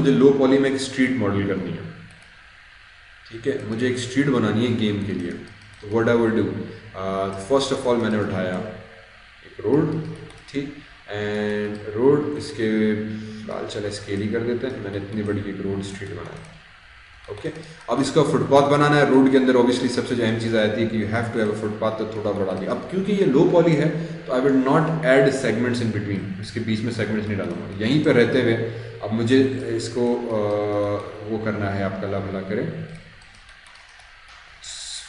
मुझे लो पॉली में एक स्ट्रीट मॉडल करनी है, ठीक है, मुझे एक स्ट्रीट बनानी है गेम के लिए। तो what I will do, first of all मैंने उठाया एक रोड, ठीक, एंड रोड इसके फिलहाल चले स्केल ही कर देते हैं, मैंने इतनी बड़ी एक रोड स्ट्रीट बनाई, ओके। अब इसका फुटपाथ बनाना है रोड के अंदर, ऑब्वियसली सबसे जो अहम चीज़ आती है कि you have to have a footpath, तो थोड़ा बढ़ा दिया। अब क्योंकि ये लो पॉली है तो I will not add segments in between, इसके बीच में सेगमेंट्स नहीं डालूंगा, यहीं पर रहते हुए अब मुझे इसको वो करना है, आपका ला मिला करें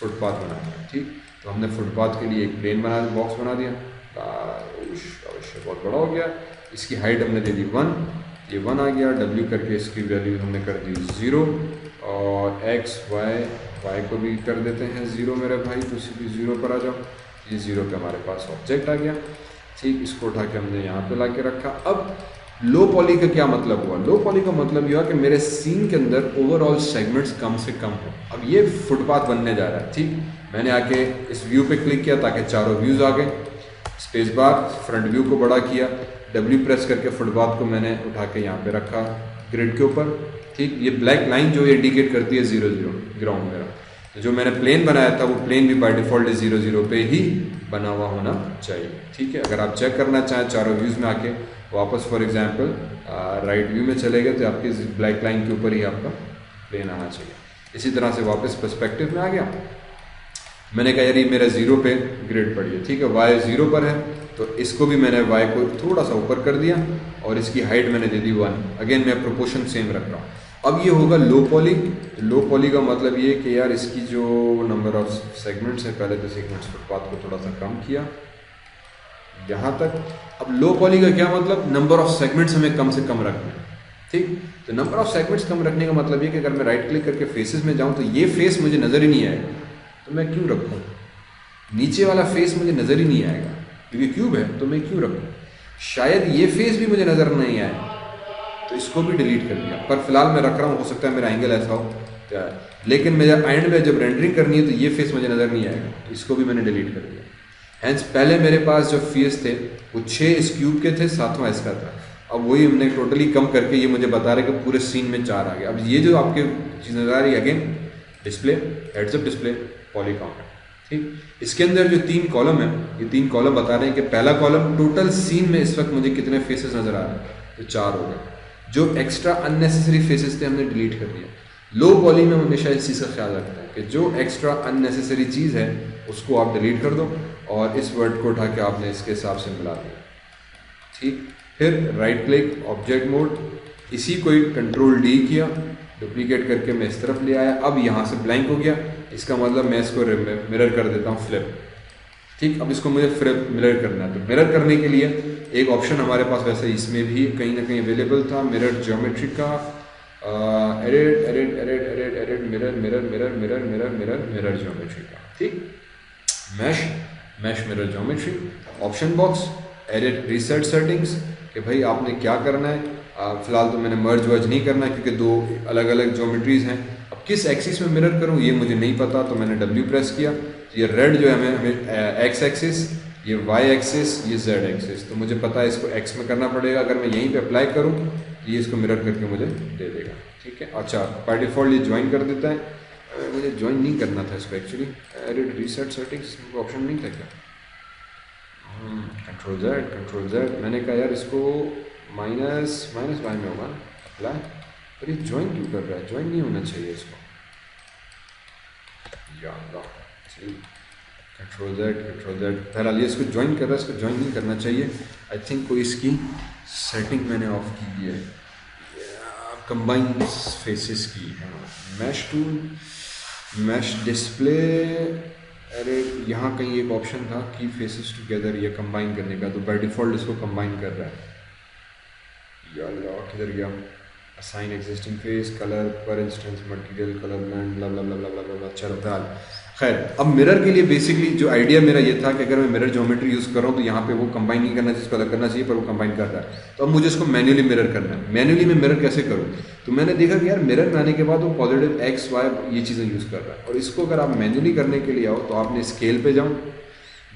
फुटपाथ बनाना है, ठीक। तो हमने फुटपाथ के लिए एक प्लेन बना बॉक्स बना दिया, अवश्य बहुत बड़ा हो गया, इसकी हाइट हमने दे दी 1, ये 1 आ गया, W करके इसकी वैल्यू हमने कर दी 0, और X Y को भी कर देते हैं 0 मेरे भाई, तो इसी भी 0 पर आ जाओ, ये 0 पे हमारे पास ऑब्जेक्ट आ गया, ठीक। इसको उठा के हमने यहाँ पे ला के रखा। अब लो पॉली का क्या मतलब हुआ, लो पॉली का मतलब ये हुआ कि मेरे सीन के अंदर ओवरऑल सेगमेंट्स कम से कम हो। अब ये फुटपाथ बनने जा रहा है, ठीक। मैंने आके इस व्यू पे क्लिक किया ताकि चारों व्यूज़ आ गए, स्पेस बार फ्रंट व्यू को बड़ा किया, W प्रेस करके फुटपाथ को मैंने उठा के यहाँ पे रखा ग्रिड के ऊपर, ठीक। ये ब्लैक लाइन जो इंडिकेट करती है 0 0 ग्राउंड मेरा, तो जो मैंने प्लेन बनाया था वो प्लेन भी बाय डिफ़ॉल्ट 0 0 पे ही बना हुआ होना चाहिए, ठीक है। अगर आप चेक करना चाहें चारों व्यूज़ में आके वापस फॉर एग्जांपल राइट व्यू में चले गए तो आपकी ब्लैक लाइन के ऊपर ही आपका प्लेन आना चाहिए। इसी तरह से वापस पर्सपेक्टिव में आ गया, मैंने कहा यार ये मेरा 0 पे ग्रिड पड़ी है, ठीक है, Y 0 पर है, तो इसको भी मैंने Y को थोड़ा सा ऊपर कर दिया और इसकी हाइट मैंने दे दी 1, अगेन मैं प्रोपोर्शन सेम रख रहा हूँ। अब ये होगा लो पॉली। लो पॉली का मतलब ये कि यार इसकी जो नंबर ऑफ सेगमेंट्स है, पहले तो सेगमेंट्स फुटपाथ को थोड़ा सा कम किया यहाँ तक। अब लो पॉली का क्या मतलब, नंबर ऑफ सेगमेंट्स हमें कम से कम रखना है, ठीक। तो नंबर ऑफ सेगमेंट्स कम रखने का मतलब ये कि अगर मैं राइट क्लिक करके फेसेस में जाऊँ तो ये फेस मुझे नज़र ही नहीं आएगा, तो मैं क्यों रखूँ, नीचे वाला फेस मुझे नज़र ही नहीं आएगा क्योंकि क्यूब है, तो मैं क्यों रखूँ। शायद ये फेस भी मुझे नज़र नहीं आए तो इसको भी डिलीट कर दिया, पर फिलहाल मैं रख रहा हूँ, हो सकता है मेरा एंगल ऐसा हो, लेकिन मेरा एंड में जब रेंडरिंग करनी है तो ये फेस मुझे नज़र नहीं आएगा, तो इसको भी मैंने डिलीट कर दिया। हैंस पहले मेरे पास जो फेस थे वो 6 इस क्यूब के थे, 7वां इसका था, अब वही हमने टोटली कम करके ये मुझे बता रहे कि पूरे सीन में 4 आ गए। अब ये जो आपके चीज़ नज़र आ रही है again display, heads up display, poly count, ठीक। इसके अंदर जो 3 कॉलम है, ये 3 कॉलम बता रहे हैं कि पहला कॉलम टोटल सीन में इस वक्त मुझे कितने फेसेस नज़र आ रहे हैं, तो 4 हो गए। जो एक्स्ट्रा अननेसेसरी फेसेस थे हमने डिलीट कर दिया। लो पॉली में हमेशा इस चीज़ का ख्याल रखते हैं कि जो एक्स्ट्रा अननेसेसरी चीज़ है उसको आप डिलीट कर दो और इस वर्ड को उठा के आपने इसके हिसाब से मिला दिया, ठीक। फिर राइट क्लिक ऑब्जेक्ट मोड, इसी को कंट्रोल D किया, डुप्लीकेट करके मैं इस तरफ ले आया, अब यहाँ से ब्लैंक हो गया, इसका मतलब मैं इसको मिरर कर देता हूँ फ्लिप, ठीक। अब इसको मुझे फ्लिप मिरर करना है, तो मिरर करने के लिए एक ऑप्शन हमारे पास वैसे इसमें भी कहीं ना कहीं अवेलेबल था, मिरर ज्योमेट्री का, edit edit edit edit edit mirror mirror mirror mirror mirror mirror mirror geometry का, ठीक। Mesh mesh mirror geometry, option box, edit reset settings कि भाई आपने क्या करना है। फिलहाल तो मैंने मर्ज वर्ज नहीं करना क्योंकि 2 अलग अलग ज्योमेट्रीज हैं। अब किस एक्सिस में मिरर करूँ ये मुझे नहीं पता, तो मैंने W प्रेस किया, ये रेड जो है हमें X एक्सिस, ये Y एक्सिस, ये Z एक्सिस, तो मुझे पता है इसको X में करना पड़ेगा। अगर मैं यहीं पे अप्लाई करूँ तो ये इसको मिरर करके मुझे दे देगा, ठीक है। अच्छा बाय डिफ़ॉल्ट ये ज्वाइन कर देता है, मुझे ज्वाइन नहीं करना था इसको actually, edit reset settings option नहीं था क्या, कंट्रोल Z, मैंने कहा यार इसको माइनस y में होगा अप्लाई, पर ये ज्वाइन क्यों कर रहा है, ज्वाइन नहीं होना चाहिए इसको, कंट्रोल Z, पहला ये इसको ज्वाइन कर रहा है, इसको ज्वाइन नहीं करना चाहिए। आई थिंक कोई इसकी सेटिंग मैंने ऑफ की है, कंबाइन फेसेस की, मैश टूल, मैश डिस्प्ले, अरे यहाँ कहीं एक ऑप्शन था की फेसेस टुगेदर, ये कंबाइन करने का, तो बाय डिफ़ॉल्ट इसको कंबाइन कर रहा है, यार किधर गया, असाइन एग्जिस्टिंग फेस, कलर पर इंस्टेंस, मटेरियल, कलर ब्लेंड, ब्ला ब्ला ब्ला ब्ला ब्ला, चलो फिलहाल खैर। अब मिरर के लिए बेसिकली जो आइडिया मेरा ये था कि अगर मैं मिरर ज्योमेट्री यूज़ कर रहा हूँ तो यहाँ पे वो कंबाइन नहीं करना चाहिए, इसको अलग करना चाहिए, पर वो कंबाइन कर रहा है, तो अब मुझे इसको मैन्युअली मिरर करना है। मैन्युअली मैं मिरर कैसे करूँ, तो मैंने देखा कि यार मिरर में आने के बाद वो पॉजिटिव X Y ये चीज़ें यूज़ कर रहा है, और इसको अगर आप मैन्युअली करने के लिए आओ तो आपने स्केल पे जाओ,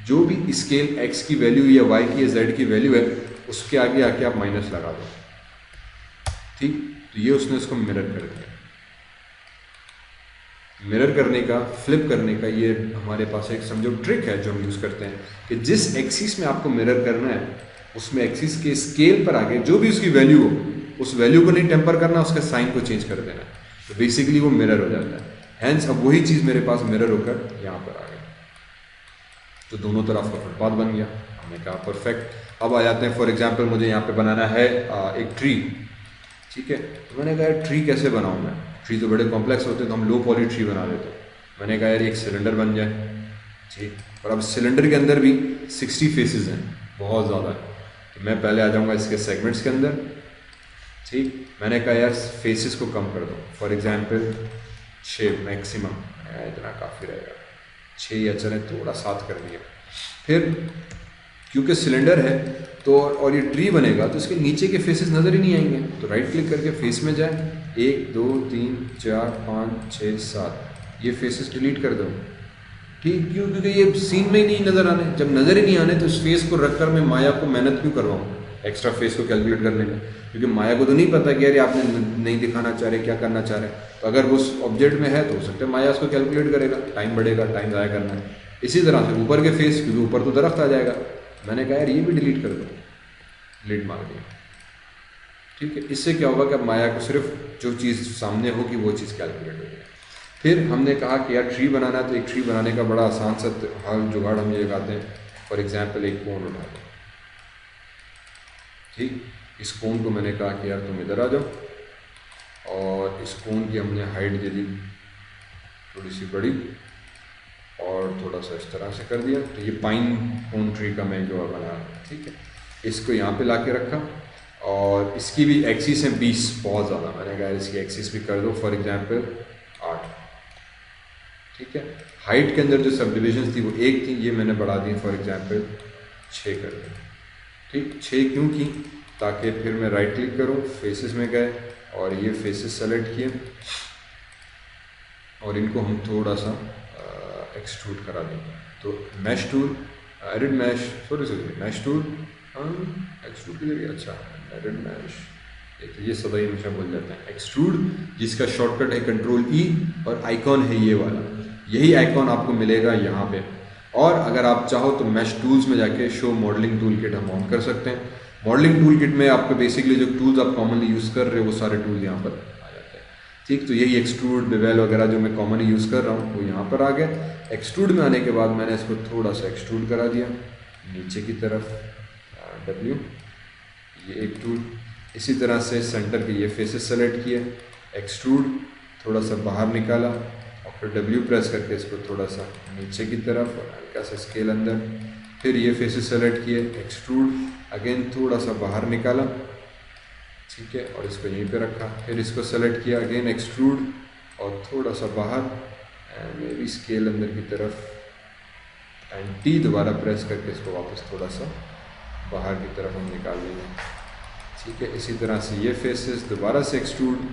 जो भी स्केल X की वैल्यू या Y की या Z की वैल्यू है उसके आगे आके आप माइनस लगा दो, ठीक। तो ये उसने उसको मिरर कर दिया। मिरर करने का, फ्लिप करने का, ये हमारे पास एक समझो ट्रिक है जो हम यूज़ करते हैं कि जिस एक्सिस में आपको मिरर करना है उसमें एक्सिस के स्केल पर आगे जो भी उसकी वैल्यू हो उस वैल्यू को नहीं टेम्पर करना, उसके साइन को चेंज कर देना, तो बेसिकली वो मिरर हो जाता है। हैंस अब वही चीज़ मेरे पास मिरर होकर यहाँ पर आ गई, तो दोनों तरफ का फुटपाथ बन गया। हमने कहा परफेक्ट। अब आ जाते हैं, फॉर एग्जाम्पल मुझे यहाँ पे बनाना है एक ट्री, ठीक है। तो मैंने कहा यार ट्री कैसे बनाऊँ मैं, ट्री तो बड़े कॉम्प्लेक्स होते हैं, तो हम लो पॉली ट्री बना देते हैं। मैंने कहा यार एक सिलेंडर बन जाए, ठीक। और अब सिलेंडर के अंदर भी 60 फेसेस हैं, बहुत ज़्यादा है, तो मैं पहले आ जाऊँगा इसके सेगमेंट्स के अंदर, ठीक। मैंने कहा यार फेसेस को कम कर दो, फॉर एग्जांपल 6 मैक्सिमम, इतना काफ़ी रहेगा, 6 या चले थोड़ा 7 कर दिया। फिर क्योंकि सिलेंडर है तो और ये ट्री बनेगा तो इसके नीचे के फेसेस नज़र ही नहीं आएंगे, तो राइट क्लिक करके फेस में जाए, 1 2 3 4 5 6 7 ये फेसेस डिलीट कर दो, ठीक। क्यों? क्योंकि ये सीन में ही नहीं नज़र आने, जब नज़र ही नहीं आने तो इस फेस को रखकर मैं माया को मेहनत क्यों करवाऊँ एक्स्ट्रा फेस को कैलकुलेट करने में, क्योंकि माया को तो नहीं पता कि यार आपने नहीं दिखाना चाह रहे, क्या करना चाह रहे। तो अगर वो उस ऑब्जेक्ट में है तो हो सकता है माया उसको कैलकुलेट करेगा, टाइम बढ़ेगा, टाइम ज़ाया करना है। इसी तरह से ऊपर के फेस, क्योंकि ऊपर तो दरख्त आ जाएगा, मैंने कहा यार ये भी डिलीट कर दो, डिलीट मार दिया, ठीक है। इससे क्या होगा कि अब माया को सिर्फ जो चीज़ सामने होगी वो चीज़ कैलकुलेट होगी। फिर हमने कहा कि यार ट्री बनाना है, तो एक ट्री बनाने का बड़ा आसान सा हाल जुगाड़ हम ये लगाते हैं, फॉर एग्जाम्पल एक कोन उठा दो, ठीक। इस कोन को मैंने कहा कि यार तुम इधर आ जाओ, और इस कोन की हमने हाइट दे दी थोड़ी सी बड़ी, और थोड़ा सा इस तरह से कर दिया, तो ये पाइन कोन ट्री का मैं जो बना रहा हूँ, ठीक है। इसको यहाँ पे ला के रखा, और इसकी भी एक्सिस है 20, बहुत ज़्यादा, मैंने कहा इसकी एक्सिस भी कर दो फॉर एग्जांपल 8, ठीक है। हाइट के अंदर जो सब डिविजन थी वो 1 थी, ये मैंने बढ़ा दी फॉर एग्जांपल 6 कर दी, ठीक। 6 क्यों की, ताकि फिर मैं राइट क्लिक करूँ, फेसेस में गए और ये फेसेस सेलेक्ट किए, और इनको हम थोड़ा सा एक्सट्रूड करा देंगे। तो mesh tool, edit mesh, sorry mesh tool, extrude के लिए, अच्छा एडिट मैश, एक तो ये सदा हमेशा बोल जाते हैं एक्सट्रूड, जिसका शॉर्टकट है कंट्रोल ई, और आइकॉन है ये वाला, यही आइकॉन आपको मिलेगा यहाँ पे। और अगर आप चाहो तो मैश टूल्स में जाके शो मॉडलिंग टूल किट हम ऑन कर सकते हैं। मॉडलिंग टूल किट में आपको बेसिकली जो टूल्स आप कॉमनली यूज़ कर रहे हो वो सारे टूल यहाँ पर आ जाते हैं, ठीक। तो यही एक्सट्रूड, बेवेल वगैरह जो मैं कॉमनली यूज़ कर रहा हूँ वो यहाँ पर आ गए। एक्सट्रूड में आने के बाद मैंने इसको थोड़ा सा एक्सट्रूड करा दिया नीचे की तरफ, W, ये एक टूल। इसी तरह से सेंटर के ये फेसेस सेलेक्ट किए, एक्सट्रूड थोड़ा सा बाहर निकाला, और फिर W प्रेस करके इसको थोड़ा सा नीचे की तरफ और हल्का सा स्केल अंदर, फिर ये फेसेस सेलेक्ट किए, एक्सट्रूड अगेन थोड़ा सा बाहर निकाला, ठीक है, और इसको यहीं पे रखा, फिर इसको सेलेक्ट किया अगेन एक्सट्रूड और थोड़ा सा बाहर, एंड मे बी स्केल अंदर की तरफ, एंड T दोबारा प्रेस करके इसको वापस थोड़ा सा बाहर की तरफ हम निकाल देंगे, ठीक है। इसी तरह से ये फेसेस दोबारा से एक्सट्रूड,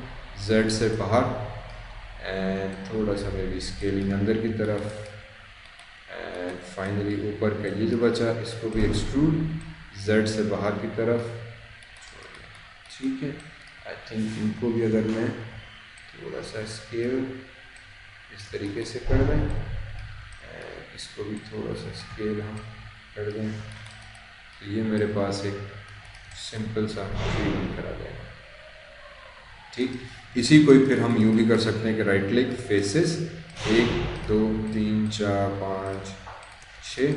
Z से बाहर, एंड थोड़ा सा मे बी स्केलिंग अंदर की तरफ, एंड फाइनली ऊपर का ये जो बचा इसको भी एक्सट्रूड, Z से बाहर की तरफ, ठीक है। आई थिंक इनको भी अगर मैं थोड़ा सा स्केल इस तरीके से कर दें, इसको भी थोड़ा सा स्केल हम कर दें, तो ये मेरे पास एक सिंपल सा ट्री करा जाएगा, ठीक। इसी को ही फिर हम यूँ भी कर सकते हैं कि राइट क्लिक, फेसेस 1 2 3 4 5 6,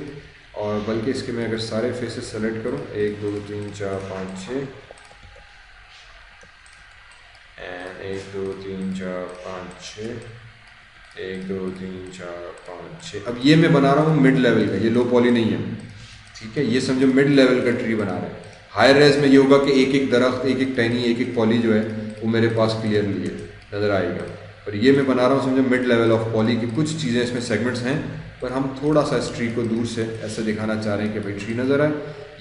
और बल्कि इसके मैं अगर सारे फेसेस सेलेक्ट करूँ 1 2 3 4 5 6, एंड 1 2 3 4 5 6, 1 2 3 4 5 6। अब ये मैं बना रहा हूँ मिड लेवल का, ये लो पॉली नहीं है, ठीक है। ये समझो मिड लेवल का ट्री बना रहे हैं। हायर रेज में ये होगा कि एक एक दरख्त, एक एक टहनी, एक एक पॉली जो है वो मेरे पास क्लियरली है, नज़र आएगा। और ये मैं बना रहा हूँ समझो मिड लेवल ऑफ पॉली की, कुछ चीज़ें इसमें सेगमेंट्स हैं, पर हम थोड़ा सा इस ट्री को दूर से ऐसे दिखाना चाह रहे हैं कि भाई ट्री नज़र आए।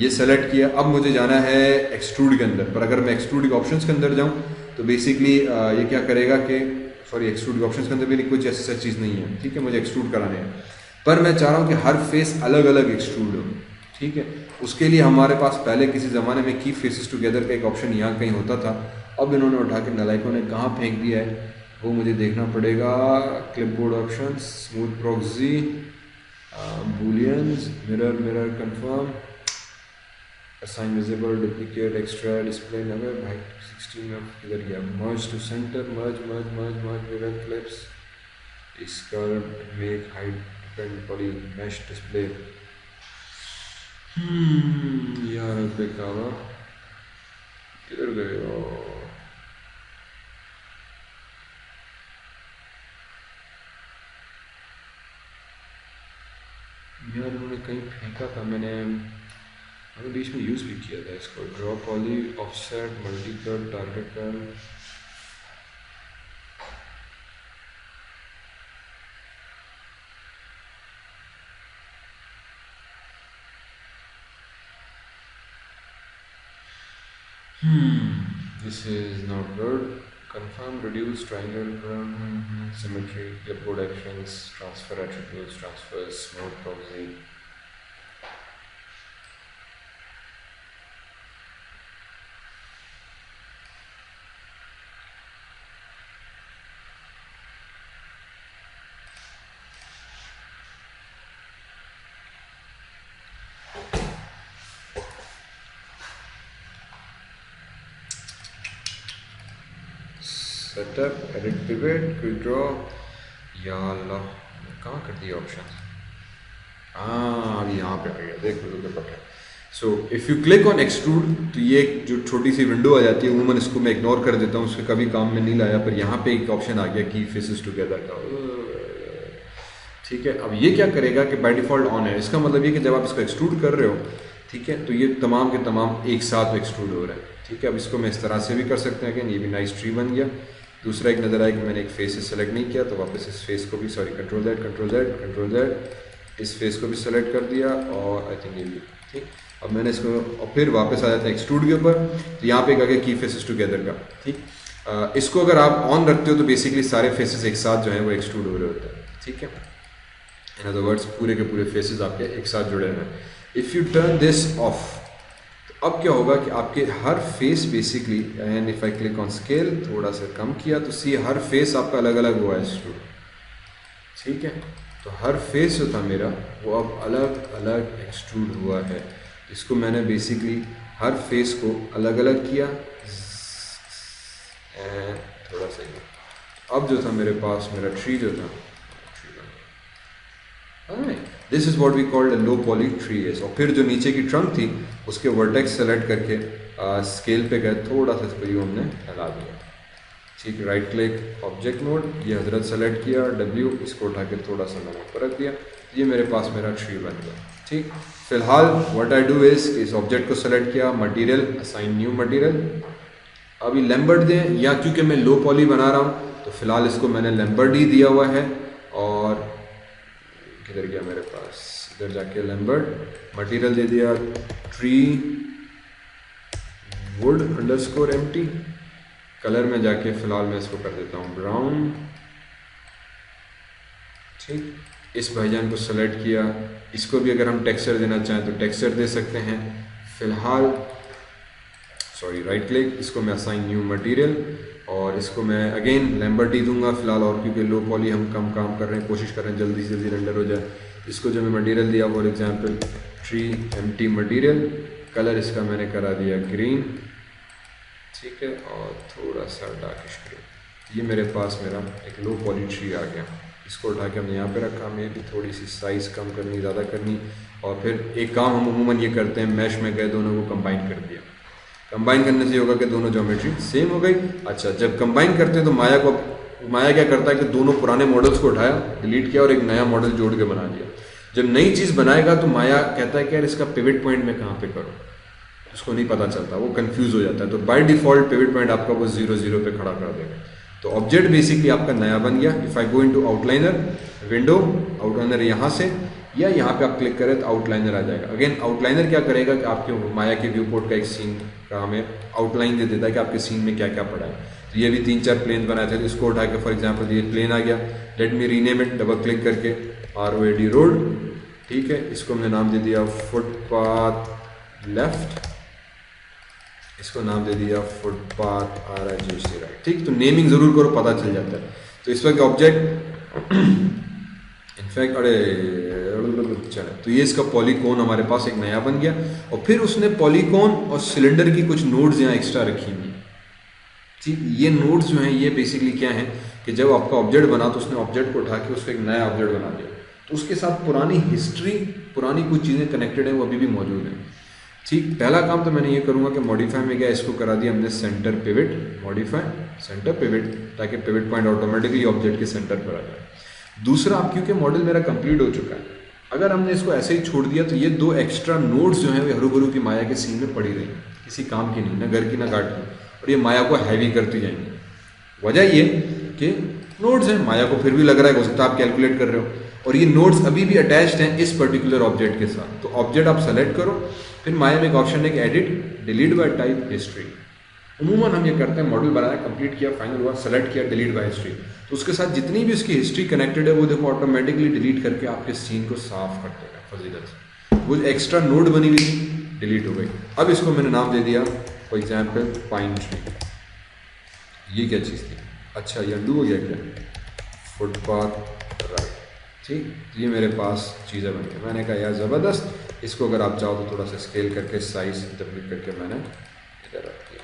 ये सेलेक्ट किया, अब मुझे जाना है एक्सट्रूड के अंदर, पर अगर मैं एक्सट्रूड के ऑप्शंस के अंदर जाऊँ तो बेसिकली ये क्या करेगा कि, सॉरी एक्सट्रूड के ऑप्शंस के अंदर भी कुछ ऐसी चीज़ नहीं है, ठीक है। मुझे एक्सट्रूड कराने हैं, पर मैं चाह रहा हूँ कि हर फेस अलग अलग एक्सट्रूड हो, ठीक है। उसके लिए हमारे पास पहले किसी ज़माने में कीप फेसेस टुगेदर का एक ऑप्शन यहाँ कहीं होता था, अब इन्होंने उठा के नालायकों ने कहाँ फेंक दिया है वो मुझे देखना पड़ेगा। Clipboard options, smooth proxy, booleans, mirror confirm, assign visible, duplicate, extra, display number. भाई 16 में किधर गया? Merge to center, merge mirror clips, स्कर्व, make height depend poly mesh display. यार बेकावा किधर गए हो यार? उन्होंने कहीं फेंका था, मैंने बीच में यूज़ भी किया था इसको। Draw poly, offset, multi cut, target cut. This is not good. Confirm, reduce, triangle, symmetry, clipboard actions, transfer attributes, transfers, smooth proxy. Setup, edit pivot, quick draw. या अल्लाह, कहाँ कर दिया ऑप्शन? हाँ अभी यहाँ पे आ गया, देख लो तो पता है। So if you click on extrude तो ये जो छोटी सी विंडो आ जाती है, उमूमन इसको मैं इग्नोर कर देता हूँ, उसके कभी काम में नहीं लाया, पर यहाँ पे एक ऑप्शन आ गया की फेसेस टुगेदर का। ठीक है, अब ये क्या करेगा कि बाय डिफ़ॉल्ट ऑन है, इसका मतलब ये कि जब आप इसको एक्सट्रूड कर रहे हो, ठीक है, तो ये तमाम के तमाम एक साथ एक्सट्रूड हो रहे हैं। ठीक है, अब इसको मैं इस तरह से भी कर सकते हैं कि ये भी नाइस ट्री बन गया। दूसरा एक नज़र आया कि मैंने एक फेस से सेलेक्ट नहीं किया, तो वापस इस फेस को भी, सॉरी कंट्रोल Z, इस फेस को भी सेलेक्ट कर दिया, और आई थिंक ये भी ठीक। अब मैंने इसको, और फिर वापस आ जाता है एक्सट्रूड के ऊपर, तो यहाँ पे आ गया की फेसेस टुगेदर का। ठीक, इसको अगर आप ऑन रखते हो तो बेसिकली सारे फेसेस एक साथ जो है वो एक्सट्रूड हो रहे होते हैं। ठीक है, इन अदर वर्ड्स पूरे के पूरे फेसेस आपके एक साथ जुड़े हुए हैं। If you turn this off, तो अब क्या होगा कि आपके हर face basically, and if I click on scale, थोड़ा सा कम किया तो सी हर फेस आपका अलग अलग हुआ है एक्सट्रूड। ठीक है, तो हर फेस जो था मेरा वो अब अलग अलग एक्सट्रूड हुआ है। इसको मैंने बेसिकली हर फेस को अलग अलग किया, एंड थोड़ा सा अब जो था मेरे पास, मेरा ट्री जो था, this is what we called a low poly trees. और फिर जो नीचे की ट्रंक थी उसके वर्टेक्स सेलेक्ट करके स्केल पे गए, थोड़ा सा इसको यूँ हमने हिला दिया। ठीक, राइट क्लिक, ऑब्जेक्ट मोड, ये हजरत सेलेक्ट किया, W, इसको उठा के थोड़ा सा नमक पर रख दिया, ये मेरे पास मेरा ट्री बन गया। ठीक, फिलहाल व्हाट आई डू इज इस ऑब्जेक्ट को सेलेक्ट किया, मटीरियल, असाइन न्यू मटीरियल, अभी लैम्बर्ट दें, या क्योंकि मैं लो पॉली बना रहा हूँ तो फिलहाल इसको मैंने लैम्बर्ट ही दिया हुआ है। और किधर गया मेरे पास, इधर जाके लैम्बर्ट, मटीरियल दे दिया tree would underscore empty, colour में जाके फिलहाल मैं इसको कर देता हूँ ब्राउन। ठीक, इस भाईजान को सेलेक्ट किया, इसको भी अगर हम टेक्सचर देना चाहें तो टेक्सचर दे सकते हैं। फिलहाल सॉरी राइट क्लिक, इसको मैं असाइन न्यू मटेरियल, और इसको मैं अगेन लैम्बर्ट ही दूंगा फिलहाल, और क्योंकि लो पॉली हम कम काम कर रहे हैं, कोशिश कर रहे हैं जल्दी से जल्दी रेंडर हो जाए। इसको जो मैं मटेरियल दिया for example tree empty material, colour इसका मैंने करा दिया ग्रीन। ठीक है, और थोड़ा सा डार्किश ग्रीन। ये मेरे पास मेरा एक लो पॉली ट्री आ गया। इसको उठा के हमने यहाँ पे रखा, हमें भी थोड़ी सी साइज़ कम करनी, ज़्यादा करनी, और फिर एक काम हम अमूमन ये करते हैं, मैश में गए, दोनों को कंबाइन कर दिया। कंबाइन करने से होगा कि दोनों ज्योमेट्री सेम हो गई। अच्छा, जब कंबाइन करते हैं तो माया क्या करता है कि दोनों पुराने मॉडल्स को उठाया, डिलीट किया, और एक नया मॉडल जोड़ के बना दिया। जब नई चीज़ बनाएगा तो माया कहता है कि यार इसका पिवट पॉइंट मैं कहाँ पे करूँ, उसको नहीं पता चलता, वो कंफ्यूज हो जाता है। तो बाय डिफॉल्ट पिवट पॉइंट आपका वो 0 0 पे खड़ा कर देगा। तो ऑब्जेक्ट बेसिकली आपका नया बन गया। If I go into outliner window, outliner यहाँ से या यहाँ पे आप क्लिक करें तो आउटलाइनर आ जाएगा। अगेन आउटलाइनर क्या करेगा कि आपके माया के व्यू पोर्ट का एक सीन का हमें आउटलाइन दे देता है कि आपके सीन में क्या क्या पड़ा है। तो ये भी 3-4 प्लेन बनाए थे, तो इसको उठा के फॉर एग्जाम्पल ये प्लेन आ गया, let me rename it, double click करके ROAD रोड। ठीक है, इसको हमने नाम दे दिया फुटपाथ लेफ्ट। इसको नाम दे दिया फुटपाथ RHUC, राइट। ठीक, तो नेमिंग ज़रूर करो, पता चल जाता है। तो इस वक्त ऑब्जेक्ट इनफैक्ट चले, तो ये इसका पॉलीकॉन हमारे पास एक नया बन गया, और फिर उसने पॉलीकॉन और सिलेंडर की कुछ नोड्स यहाँ एक्स्ट्रा रखी हुई। ठीक, ये नोड्स जो हैं ये बेसिकली क्या हैं कि जब आपका ऑब्जेक्ट बना तो उसने ऑब्जेक्ट को उठा के उसको एक नया ऑब्जेक्ट बना दिया, तो उसके साथ पुरानी हिस्ट्री, पुरानी कुछ चीज़ें कनेक्टेड हैं वो अभी भी मौजूद हैं। ठीक, पहला काम तो मैंने ये करूँगा कि मॉडिफाई में क्या इसको करा दिया हमने centre pivot, modify centre pivot, ताकि पिवट पॉइंट ऑटोमेटिकली ऑब्जेक्ट के सेंटर पर आ जाए। दूसरा, अब क्योंकि मॉडल मेरा कंप्लीट हो चुका है, अगर हमने इसको ऐसे ही छोड़ दिया तो ये दो एक्स्ट्रा नोड्स जो हैं वे हरू की माया के सीन में पड़ी रही, किसी काम की नहीं, ना घर की ना घाट की, और ये माया को हैवी करती जाएंगी। वजह ये कि नोड्स हैं, माया को फिर भी लग रहा है, हो सकता है आप कैलकुलेट कर रहे हो, और ये नोड्स अभी भी अटैच्ड हैं इस पर्टिकुलर ऑब्जेक्ट के साथ। तो ऑब्जेक्ट आप सेलेक्ट करो, फिर माया में एक ऑप्शन है कि edit delete by type history. उमूमन हम ये करते हैं, मॉडल बनाया, कंप्लीट किया, फाइनल हुआ, सेलेक्ट किया, डिलीट बाय हिस्ट्री, तो उसके साथ जितनी भी उसकी हिस्ट्री कनेक्टेड है वो देखो ऑटोमेटिकली डिलीट करके आपके सीन को साफ कर देगा फजीलत से। वो एक्स्ट्रा नोड बनी हुई थी डिलीट हो गई। अब इसको मैंने नाम दे दिया फॉर एग्जाम्पल पाइन ट्री। ये क्या चीज़ थी? अच्छा, ये अंडू हो गया क्या? Footpath, right. ठीक, ये मेरे पास चीज़ें बन गई। मैंने कहा यार ज़बरदस्त, इसको अगर आप चाहो तो थोड़ा सा स्केल करके साइज तब्दील करके मैंने इधर रख दिया।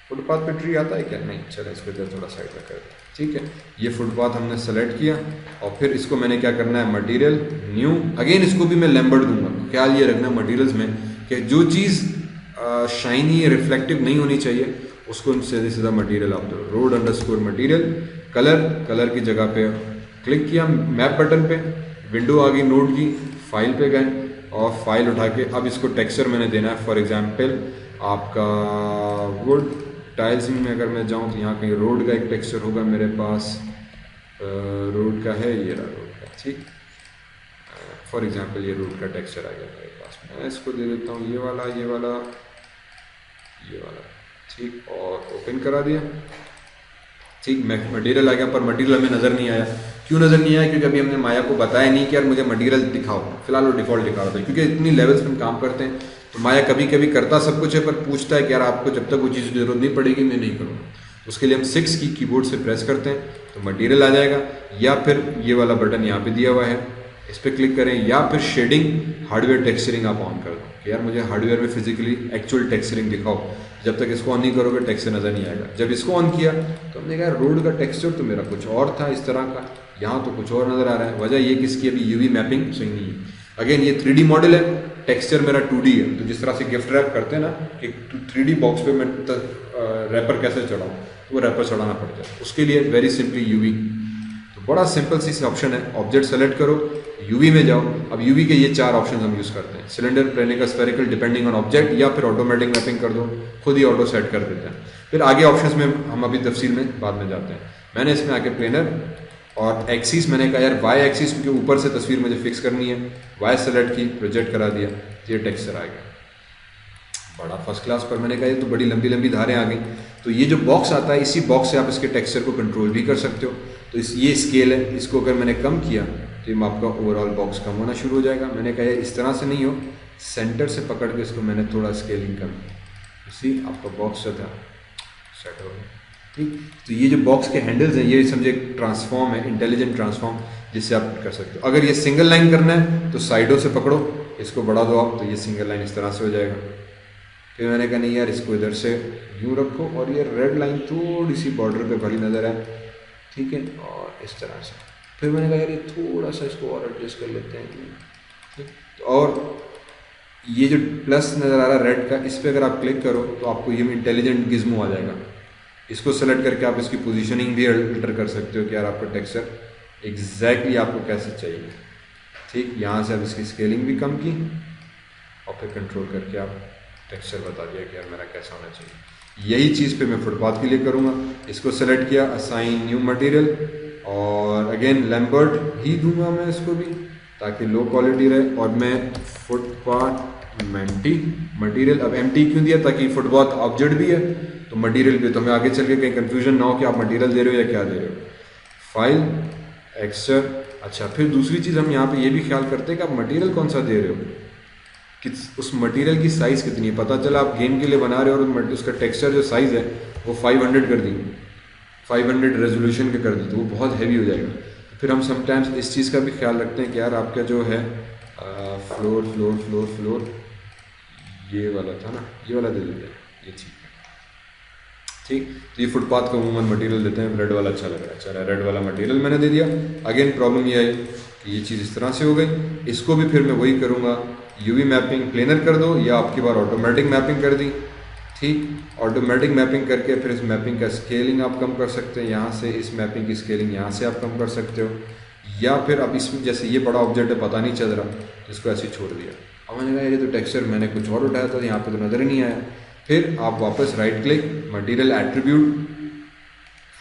फुटपाथ पे ट्री आता है क्या? नहीं, चलो इसको इधर थोड़ा साइड में कर दिया। ठीक है, ये फुटपाथ हमने सेलेक्ट किया, और फिर इसको मैंने क्या करना है, मटेरियल न्यू, अगेन इसको भी मैं लैम्बर्ट दूंगा। ख्याल ये रखना मटेरियल्स में कि जो चीज़ शाइनी रिफ्लेक्टिव नहीं होनी चाहिए उसको सीधे सीधा मटेरियल आप दो, रोड अंडरस्कोर मटेरियल, कलर की जगह पे क्लिक किया, मैप बटन पे, विंडो आ गई नोड की, फाइल पे गए, और फाइल उठा के अब इसको टेक्सचर मैंने देना है। फॉर एग्जांपल आपका वुड टाइल्सिंग में अगर मैं जाऊँ तो यहाँ कहीं रोड का एक टेक्सचर होगा मेरे पास, रोड का है, ये रहा रोड का। ठीक, फॉर एग्जांपल ये रोड का टेक्सचर आ गया मेरे पास, मैं इसको दे देता हूँ ये वाला। ठीक, और ओपन करा दिया। ठीक, मटेरियल आ गया, पर मटेरियल हमें नज़र नहीं आया। क्यों नज़र नहीं आया? क्योंकि अभी हमने माया को बताया नहीं कि यार मुझे मटेरियल दिखाओ, फिलहाल वो डिफ़ॉल्ट दिखा रहा था। क्योंकि इतनी लेवल्स में हम काम करते हैं तो माया कभी कभी करता सब कुछ है, पर पूछता है कि यार आपको जब तक वो चीज़ की जरूरत नहीं पड़ेगी मैं नहीं करूँगा। उसके लिए हम 6 की कीबोर्ड से प्रेस करते हैं तो मटेरियल आ जाएगा, या फिर ये वाला बटन यहाँ पे दिया हुआ है, इस पर क्लिक करें, या फिर शेडिंग हार्डवेयर टेक्सचरिंग आप ऑन कर दो कि यार मुझे हार्डवेयर में फिजिकली एक्चुअल टेक्सचरिंग दिखाओ। जब तक इसको ऑन नहीं करोगे टेक्सचर नज़र नहीं आएगा। जब इसको ऑन किया तो हमने कहा रोड का टेक्सचर तो मेरा कुछ और था इस तरह का, यहाँ तो कुछ और नज़र आ रहा है। वजह ये किसकी, अभी यूवी मैपिंग सही नहीं है। अगेन ये 3D मॉडल है, टेक्सचर मेरा 2D है। तो जिस तरह से गिफ्ट रैप करते हैं ना कि 3D बॉक्स पे मैं रैपर कैसे चढ़ाऊँ, तो वो रैपर चढ़ाना पड़ता है। उसके लिए वेरी सिंपली यूवी, तो बड़ा सिंपल सी ऑप्शन है, ऑब्जेक्ट सेलेक्ट करो, यूवी में जाओ। अब यूवी के ये 4 ऑप्शन हम यूज़ करते हैं, cylinder, planar, spherical, depending on object, या फिर ऑटोमेटिक मैपिंग कर दो, खुद ही ऑटो सेट कर देते हैं। फिर आगे ऑप्शंस में हम अभी तफसील में बाद में जाते हैं। मैंने इसमें आके प्लेनर और एक्सिस, मैंने कहा यार वाई एक्सिस क्योंकि ऊपर से तस्वीर मुझे फिक्स करनी है, वाई सेलेक्ट की, प्रोजेक्ट करा दिया, ये टेक्सचर आ गया बड़ा फर्स्ट क्लास। पर मैंने कहा ये तो बड़ी लंबी लंबी धारें आ गई, तो ये जो बॉक्स आता है इसी बॉक्स से आप इसके टेक्सचर को कंट्रोल भी कर सकते हो। तो ये स्केल है, इसको अगर मैंने कम किया तो ये आपका ओवरऑल बॉक्स कम होना शुरू हो जाएगा। मैंने कहा इस तरह से नहीं हो, सेंटर से पकड़ के इसको मैंने थोड़ा स्केलिंग कम की, इसी आपका बॉक्स जो था सेट हो गया। ठीक, तो ये जो बॉक्स के हैंडल्स हैं ये समझे ट्रांसफॉर्म है, इंटेलिजेंट ट्रांसफॉर्म, जिससे आप कर सकते हो। अगर ये सिंगल लाइन करना है तो साइडों से पकड़ो, इसको बढ़ा दो आप, तो ये सिंगल लाइन इस तरह से हो जाएगा। फिर मैंने कहा नहीं यार इसको इधर से यूँ रखो, और ये रेड लाइन थोड़ी सी बॉर्डर पे भरी नज़र आए, ठीक है, और इस तरह से। फिर मैंने कहा यार ये थोड़ा सा इसको और एडजस्ट कर लेते हैं, ठीक। और ये जो प्लस नज़र आ रहा है रेड का, इस पर अगर आप क्लिक करो तो आपको ये इंटेलिजेंट गिज़्मो आ जाएगा। इसको सेलेक्ट करके आप इसकी पोजीशनिंग भी अल्टर कर सकते हो कि यार आपका टेक्सचर एग्जैक्टली आपको कैसे चाहिए। ठीक, यहाँ से आप इसकी स्केलिंग भी कम की और फिर कंट्रोल करके आप टेक्सचर बता दिया कि यार मेरा कैसा होना चाहिए। यही चीज़ पे मैं फुटपाथ के लिए करूँगा। इसको सेलेक्ट किया, असाइन न्यू मटेरियल, और अगेन लैम्बर्ट ही दूंगा मैं इसको भी ताकि लो क्वालिटी रहे। और मैं फुटपाथ एम्प्टी मटेरियल, अब एम्प्टी क्यों दिया, ताकि फुटपाथ ऑब्जेक्ट भी है तो मटेरियल भी, तो हमें आगे चल के कहीं कन्फ्यूजन ना हो कि आप मटेरियल दे रहे हो या क्या दे रहे हो। फाइल एक्सचर, अच्छा फिर दूसरी चीज़ हम यहाँ पे ये भी ख्याल करते हैं कि आप मटेरियल कौन सा दे रहे हो। कि उस मटेरियल की साइज़ कितनी है। पता चला आप गेम के लिए बना रहे हो और उसका टेक्सचर जो साइज़ है वो 500 कर दी, 500 रेजोल्यूशन के कर दी, तो वो बहुत हैवी हो जाएगा। तो फिर हम समटाइम्स इस चीज़ का भी ख्याल रखते हैं कि यार आपका जो है फ्लोर फ्लोर फ्लोर फ्लोर ये वाला था ना, ये वाला दे देते हैं, ये ठीक है, ठीक। तो ये फुटपाथ का अमूमन मटेरियल देते हैं, रेड वाला अच्छा लग रहा है, चला रेड वाला मटेरियल मैंने दे दिया। अगेन प्रॉब्लम ये आई कि ये चीज़ इस तरह से हो गई, इसको भी फिर मैं वही करूँगा, यूवी मैपिंग प्लेनर कर दो या आपकी बार ऑटोमेटिक मैपिंग कर दी, ठीक। ऑटोमेटिक मैपिंग करके फिर इस मैपिंग का स्केलिंग आप कम कर सकते हैं, यहाँ से इस मैपिंग की स्केलिंग यहाँ से आप कम कर सकते हो, या फिर अब इसमें जैसे ये बड़ा ऑब्जेक्ट है पता नहीं चल रहा, इसको ऐसे छोड़ दिया। अब मैंने कहा ये तो टेक्सचर मैंने कुछ और उठाया था, यहाँ पे तो नज़र ही नहीं आया। फिर आप वापस right click material attribute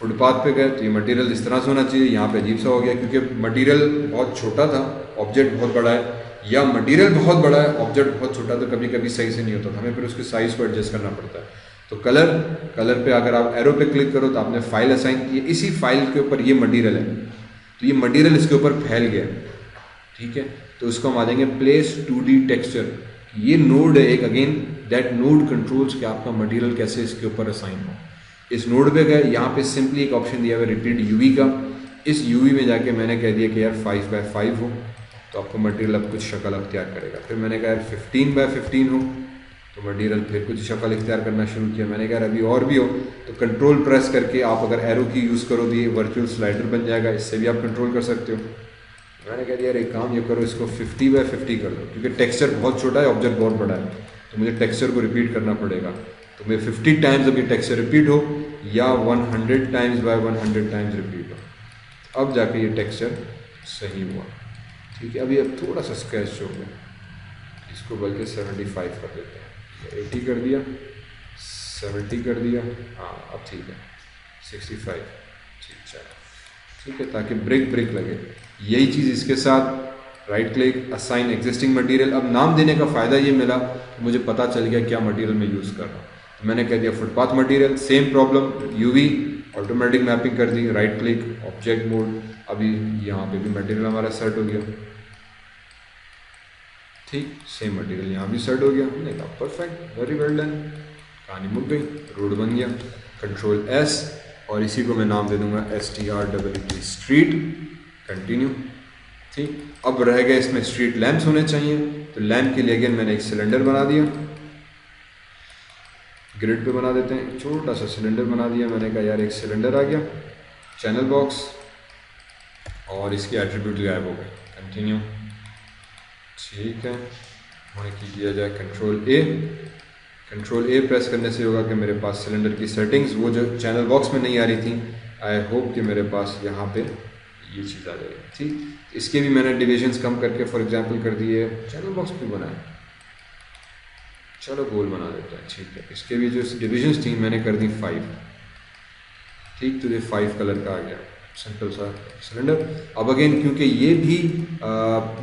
footpath पे गए तो ये मटेरियल इस तरह से होना चाहिए, यहाँ पे अजीब सा हो गया क्योंकि मटेरियल बहुत छोटा था, ऑब्जेक्ट बहुत बड़ा है, या मटेरियल बहुत बड़ा है, ऑब्जेक्ट बहुत छोटा, तो कभी कभी सही से नहीं होता था, हमें फिर उसके साइज़ को एडजस्ट करना पड़ता है। तो कलर पे अगर आप एरो पे क्लिक करो तो आपने फाइल असाइन की है, इसी फाइल के ऊपर ये मटेरियल है, तो ये मटेरियल इसके ऊपर फैल गया, ठीक है। तो उसको हम आ जाएंगे प्लेस 2D टेक्सचर, ये नोड है एक, अगेन दैट नोड कंट्रोल्स कि आपका मटेरियल कैसे इसके ऊपर असाइन हो। इस नोड पे गए, यहाँ पे सिंपली एक ऑप्शन दिया हुआ है रिपीट यूवी का, इस यूवी में जाके मैंने कह दिया कि यार 5x5 हो, तो आपको मटेरियल अब कुछ शक्ल अख्तियार करेगा। फिर मैंने कहा यार 15x15 हो, तो मटेरियल फिर कुछ शक्ल इख्तियार करना शुरू किया। मैंने कहा अभी और भी हो, तो कंट्रोल प्रेस करके आप अगर एरो की यूज़ करो तो ये वर्चुअल स्लाइडर बन जाएगा, इससे भी आप कंट्रोल कर सकते हो। मैंने कह दिया यार एक काम ये करो, इसको 50x50 कर दो, क्योंकि टेक्सचर बहुत छोटा है, ऑब्जेक्ट बहुत बड़ा है, तो मुझे टेक्सचर को रिपीट करना पड़ेगा। तो मैं 50 टाइम्स अभी टेक्सचर रिपीट हो या 100 टाइम्स बाय 100 टाइम्स रिपीट हो, अब जाके ये टेक्सचर सही हुआ, ठीक है। अभी अब थोड़ा सा स्क्रैच हो गया, इसको बल्कि 75 कर देते हैं, 80 कर दिया, 70 कर दिया, हाँ अब ठीक है, 65, ठीक चलो, ठीक है, ताकि ब्रेक लगे। यही चीज़ इसके साथ right click assign existing material. अब नाम देने का फ़ायदा ये मिला कि मुझे पता चल गया क्या मटेरियल मैं यूज़ कर रहा हूँ, तो मैंने कह दिया footpath material, same problem, UV automatic mapping कर दी, राइट क्लिक ऑब्जेक्ट मोड, अभी यहाँ पे भी मटेरियल हमारा सेट हो गया, ठीक, सेम मटेरियल यहाँ भी सेट हो गया। हमने कहा परफेक्ट, वेरी वेल डन, कहानी मुक गई, रोड बन गया। कंट्रोल S और इसी को मैं नाम दे दूंगा STREET स्ट्रीट, कंटिन्यू, ठीक। अब रह गए इसमें स्ट्रीट लैंप्स होने चाहिए, तो लैंप के लिए अगेन मैंने एक सिलेंडर बना दिया, ग्रिड पे बना देते हैं, छोटा सा सिलेंडर बना दिया। मैंने कहा यार एक सिलेंडर आ गया, चैनल बॉक्स, और इसके एट्रीब्यूट गायब हो गए, कंटिन्यू, ठीक है। वहीं की किया जाए कंट्रोल ए प्रेस करने से होगा कि मेरे पास सिलेंडर की सेटिंग्स वो जो चैनल बॉक्स में नहीं आ रही थी, आई होप कि मेरे पास यहाँ पे ये चीज़ आ जाएगी, ठीक। इसके भी मैंने डिविजन्स कम करके फॉर एग्जांपल कर दिए, चैनल बॉक्स भी बनाए, चलो गोल बना देते हैं, ठीक है। इसके भी जो डिविजन्स थी मैंने कर दी 5, ठीक, तो ये 5 कलर का आ गया सिंपल सा सिलेंडर। अब अगेन क्योंकि ये भी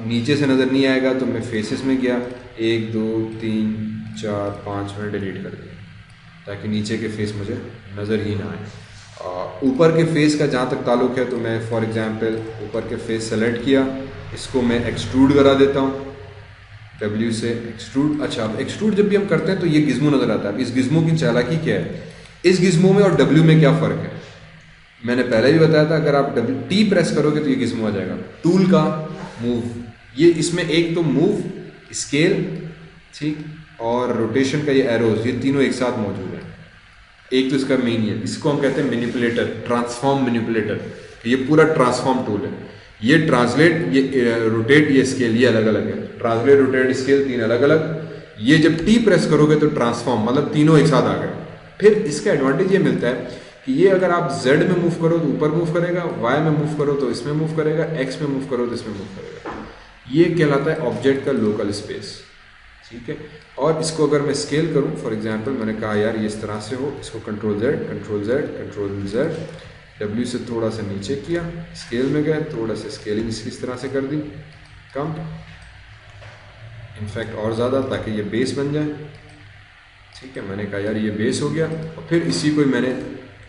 नीचे से नज़र नहीं आएगा, तो मैं फेसेस में गया, 1 2 3 4 5 मैंने डिलीट कर दिया ताकि नीचे के फेस मुझे नज़र ही ना आए। ऊपर के फेस का जहाँ तक ताल्लुक़ है, तो मैं फॉर एग्जांपल ऊपर के फेस सेलेक्ट किया, इसको मैं एक्सट्रूड करा देता हूँ, W से एक्सट्रूड। अच्छा, अब एक्सट्रूड जब भी हम करते हैं तो ये गिज़्मो नज़र आता है। अब इस गिज़्मो की चालाकी क्या है, इस गिज़्मो में और W में क्या फ़र्क है, मैंने पहले भी बताया था, अगर आप T प्रेस करोगे तो ये गिज़्मो आ जाएगा। टूल का मूव, ये इसमें एक तो मूव, स्केल, ठीक, और रोटेशन का ये एरोज, ये तीनों एक साथ मौजूद है। एक तो इसका मेन है, इसको हम कहते हैं मैनिपुलेटर, ट्रांसफॉर्म मैनिपुलेटर, ये पूरा ट्रांसफॉर्म टूल है। ये ट्रांसलेट, ये रोटेट, ये स्केल, ये अलग अलग है, ट्रांसलेट रोटेट स्केल तीन अलग अलग। ये जब T प्रेस करोगे तो ट्रांसफॉर्म, मतलब तीनों एक साथ आ गए। फिर इसका एडवांटेज ये मिलता है कि ये अगर आप Z में मूव करो तो ऊपर मूव करेगा, Y में मूव करो तो इसमें मूव करेगा, X में मूव करो तो इसमें मूव करेगा। ये कहलाता है ऑब्जेक्ट का लोकल स्पेस, ठीक है। और इसको अगर मैं स्केल करूं, फॉर एग्जांपल मैंने कहा यार ये इस तरह से हो, इसको कंट्रोल Z, W से थोड़ा सा नीचे किया, स्केल में गए, थोड़ा सा स्केलिंग इस तरह से कर दी कम, इनफैक्ट और ज़्यादा, ताकि ये बेस बन जाए, ठीक है। मैंने कहा यार ये बेस हो गया, और फिर इसी को मैंने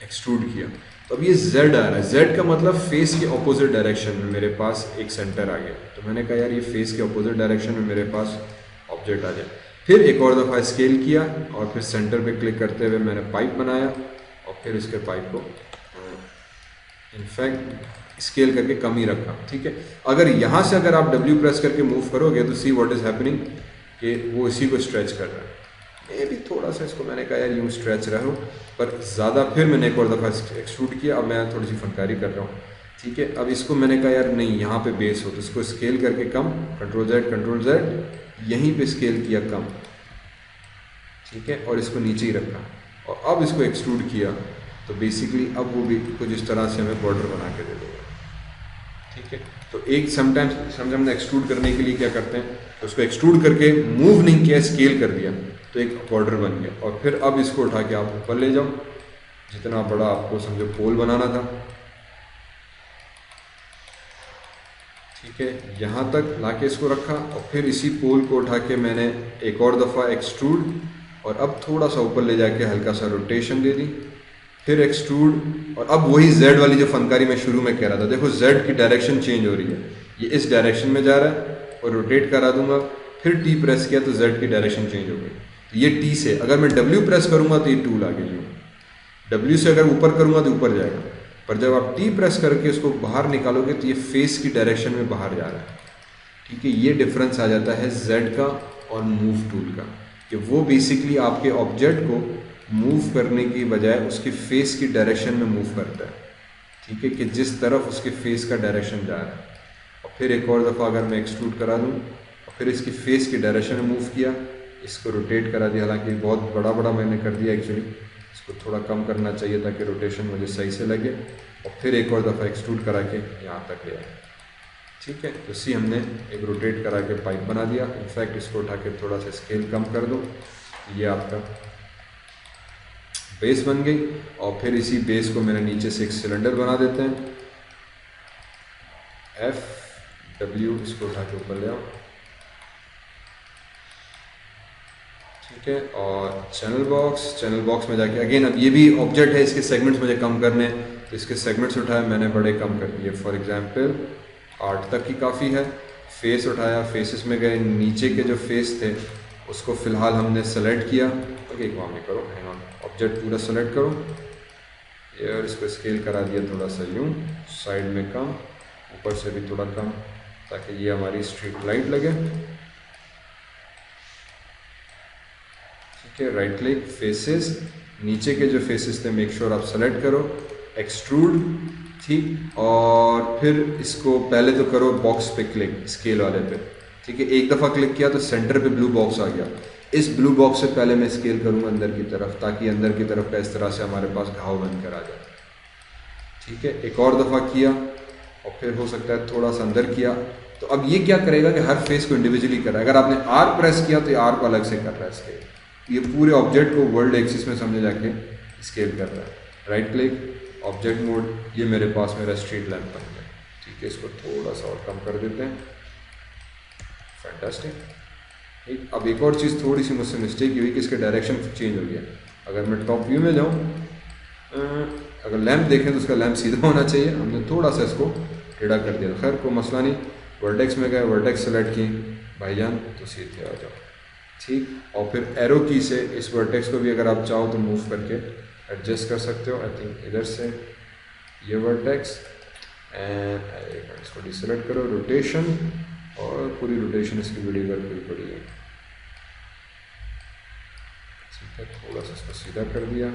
एक्सट्रूड किया, तो अब ये Z आ रहा है। Z का मतलब फेस के अपोजिट डायरेक्शन में मेरे पास एक सेंटर आ गया, तो मैंने कहा यार ये फेस के अपोजिट डायरेक्शन में मेरे पास ऑब्जेक्ट आ जाए। फिर एक और दफ़ा स्केल किया और फिर सेंटर पे क्लिक करते हुए मैंने पाइप बनाया और फिर इसके पाइप को इनफैक्ट स्केल करके कम ही रखा। ठीक है, अगर यहाँ से अगर आप W प्रेस करके मूव करोगे तो सी व्हाट इज़ हैपनिंग कि वो इसी को स्ट्रेच कर रहा है। ये भी थोड़ा सा इसको मैंने कहा यार यूँ स्ट्रेच रहो, पर ज़्यादा फिर मैंने एक और दफ़ा एक्सट्रूड किया। अब मैं थोड़ी सी फनकारी कर रहा हूँ। ठीक है, अब इसको मैंने कहा यार नहीं यहाँ पे बेस हो तो इसको स्केल करके कम, कंट्रोल Z यहीं पे स्केल किया कम। ठीक है, और इसको नीचे ही रखा और अब इसको एक्सट्रूड किया तो बेसिकली अब वो भी कुछ इस तरह से हमें बॉर्डर बना के दे देगा। ठीक है, तो एक समटाइम्स हमने एक्सट्रूड करने के लिए क्या करते हैं, तो उसको एक्सट्रूड करके मूव नहीं किया, स्केल कर दिया तो एक बॉर्डर बन गया। और फिर अब इसको उठा के आप ऊपर ले जाओ, जितना बड़ा आपको समझो पोल बनाना था। ठीक है, यहाँ तक लाके इसको रखा और फिर इसी पोल को उठा के मैंने एक और दफ़ा एक्सट्रूड और अब थोड़ा सा ऊपर ले जाके हल्का सा रोटेशन दे दी, फिर एक्सट्रूड और अब वही Z वाली जो फनकारी मैं शुरू में कह रहा था, देखो Z की डायरेक्शन चेंज हो रही है, ये इस डायरेक्शन में जा रहा है और रोटेट करा दूंगा, फिर T प्रेस किया तो Z की डायरेक्शन चेंज हो गई। तो ये T से अगर मैं W प्रेस करूँगा तो ये टूल आगे यूँ, W से अगर ऊपर करूँगा तो ऊपर जाएगा, पर जब आप T प्रेस करके इसको बाहर निकालोगे तो ये फेस की डायरेक्शन में बाहर जा रहा है। ठीक है, ये डिफरेंस आ जाता है Z का और मूव टूल का, कि वो बेसिकली आपके ऑब्जेक्ट को मूव करने की बजाय उसके फेस की डायरेक्शन में मूव करता है। ठीक है, कि जिस तरफ उसके फेस का डायरेक्शन जा रहा है। और फिर एक और दफ़ा अगर मैं एक्सट्रूड करा दूँ और फिर इसकी फेस की डायरेक्शन में मूव किया, इसको रोटेट करा दिया, हालांकि बहुत बड़ा मैंने कर दिया एक्चुअली, इसको थोड़ा कम करना चाहिए ताकि रोटेशन मुझे सही से लगे। और फिर एक और दफ़ा एक्सट्रूड करा के यहाँ तक ले आए। ठीक है, तो इसी हमने एक रोटेट करा के पाइप बना दिया। इनफैक्ट इसको उठा के थोड़ा सा स्केल कम कर दो, ये आपका बेस बन गई। और फिर इसी बेस को मैंने नीचे से एक सिलेंडर बना देते हैं, FW, इसको उठा के ऊपर ले आओ। ठीक है, और चैनल बॉक्स में जाके अगेन अब ये भी ऑब्जेक्ट है, इसके सेगमेंट्स मुझे कम करने हैं तो इसके सेगमेंट्स उठाए मैंने बड़े कम कर दिए। फॉर एग्जांपल 8 तक ही काफ़ी है। फेस उठाया, फेसेस में गए, नीचे के जो फेस थे उसको फ़िलहाल हमने सेलेक्ट किया। ओके, एक काम नहीं करो, हैंग ऑन, ऑब्जेक्ट पूरा सेलेक्ट करो और इसको स्केल करा दिया थोड़ा सा यूँ, साइड में कम, ऊपर से भी थोड़ा कम, ताकि ये हमारी स्ट्रीट लाइट लगे। ठीक है, राइट क्लिक, फेसेस, नीचे के जो फेसेस थे मेक श्योर आप सेलेक्ट करो, एक्सट्रूड। ठीक, और फिर इसको पहले तो करो बॉक्स पे क्लिक, स्केल वाले पे। ठीक है, एक दफ़ा क्लिक किया तो सेंटर पे ब्लू बॉक्स आ गया। इस ब्लू बॉक्स से पहले मैं स्केल करूँगा अंदर की तरफ, ताकि अंदर की तरफ का इस तरह से हमारे पास घाव बनकर आ जाए। ठीक है, एक और दफ़ा किया और फिर हो सकता है थोड़ा सा अंदर किया। तो अब ये क्या करेगा कि हर फेस को इंडिविजुअली कर रहा है। अगर आपने R प्रेस किया तो ये R को अलग से कर रहा है स्केल, ये पूरे ऑब्जेक्ट को वर्ल्ड एक्सिस में समझे जाके स्केल कर रहा है। राइट क्लिक, ऑब्जेक्ट मोड, ये मेरे पास मेरा स्ट्रीट लैम्प बन गया। ठीक है, इसको थोड़ा सा और कम कर देते हैं। फैंटास्टिक। ठीक, अब एक और चीज़ थोड़ी सी मुझसे मिस्टेक हुई कि इसके डायरेक्शन चेंज हो गया। अगर मैं टॉप व्यू में जाऊँ, अगर लैंप देखें तो उसका लैंप सीधा होना चाहिए, हमने थोड़ा सा इसको टेढ़ा कर दिया। खैर कोई मसला नहीं, वर्टेक्स में गए, वर्टेक्स सेलेक्ट की भाईजान तो सीधे आ जाओ। ठीक, और फिर एरो की से इस वर्टेक्स को भी अगर आप चाहो तो मूव करके एडजस्ट कर सकते हो। आई थिंक इधर से ये वर्टेक्स एंड इसको डिसेलेक्ट करो, रोटेशन, और पूरी रोटेशन इसकी बड़ी वर्क हुई पड़ी है। ठीक है, थोड़ा सा इसको सीधा कर दिया,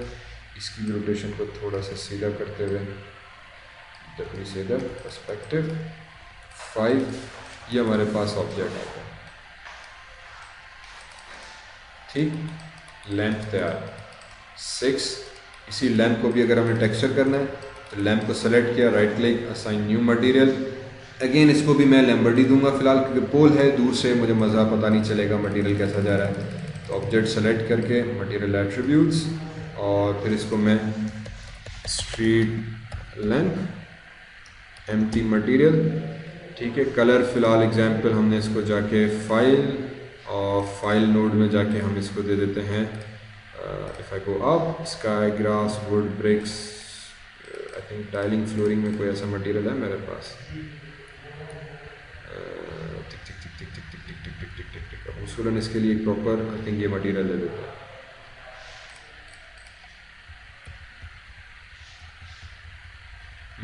इसकी भी रोटेशन को थोड़ा सा सीधा करते हुए सीधा पर्सपेक्टिव 5, ये हमारे पास ऑब्जेक्ट आता है। ठीक, लैंप तैयार 6। इसी लैंप को भी अगर हमें टेक्सचर करना है तो लैंप को सेलेक्ट किया, right click, assign new material. Again इसको भी मैं लैम्बर्डी दूंगा फिलहाल, क्योंकि पोल है, दूर से मुझे मज़ा पता नहीं चलेगा मटेरियल कैसा जा रहा है। तो ऑब्जेक्ट सेलेक्ट करके मटेरियल एट्रीब्यूट्स, और फिर इसको मैं स्ट्रीट लैंप एम्प्टी मटेरियल। ठीक है, कलर फिलहाल एग्जांपल हमने इसको जाके फाइल, और फाइल नोड में जाके हम इसको दे देते हैं if I go up, sky, grass, wood, bricks, I think tiling, flooring में कोई ऐसा मटेरियल है मेरे पास। टिक टिक टिक टिक टिक टिक टिक टिक टिक टिक टिक टिक, हो उसूलन इसके लिए प्रॉपर आई थिंक ये मटेरियल ले लेते हैं।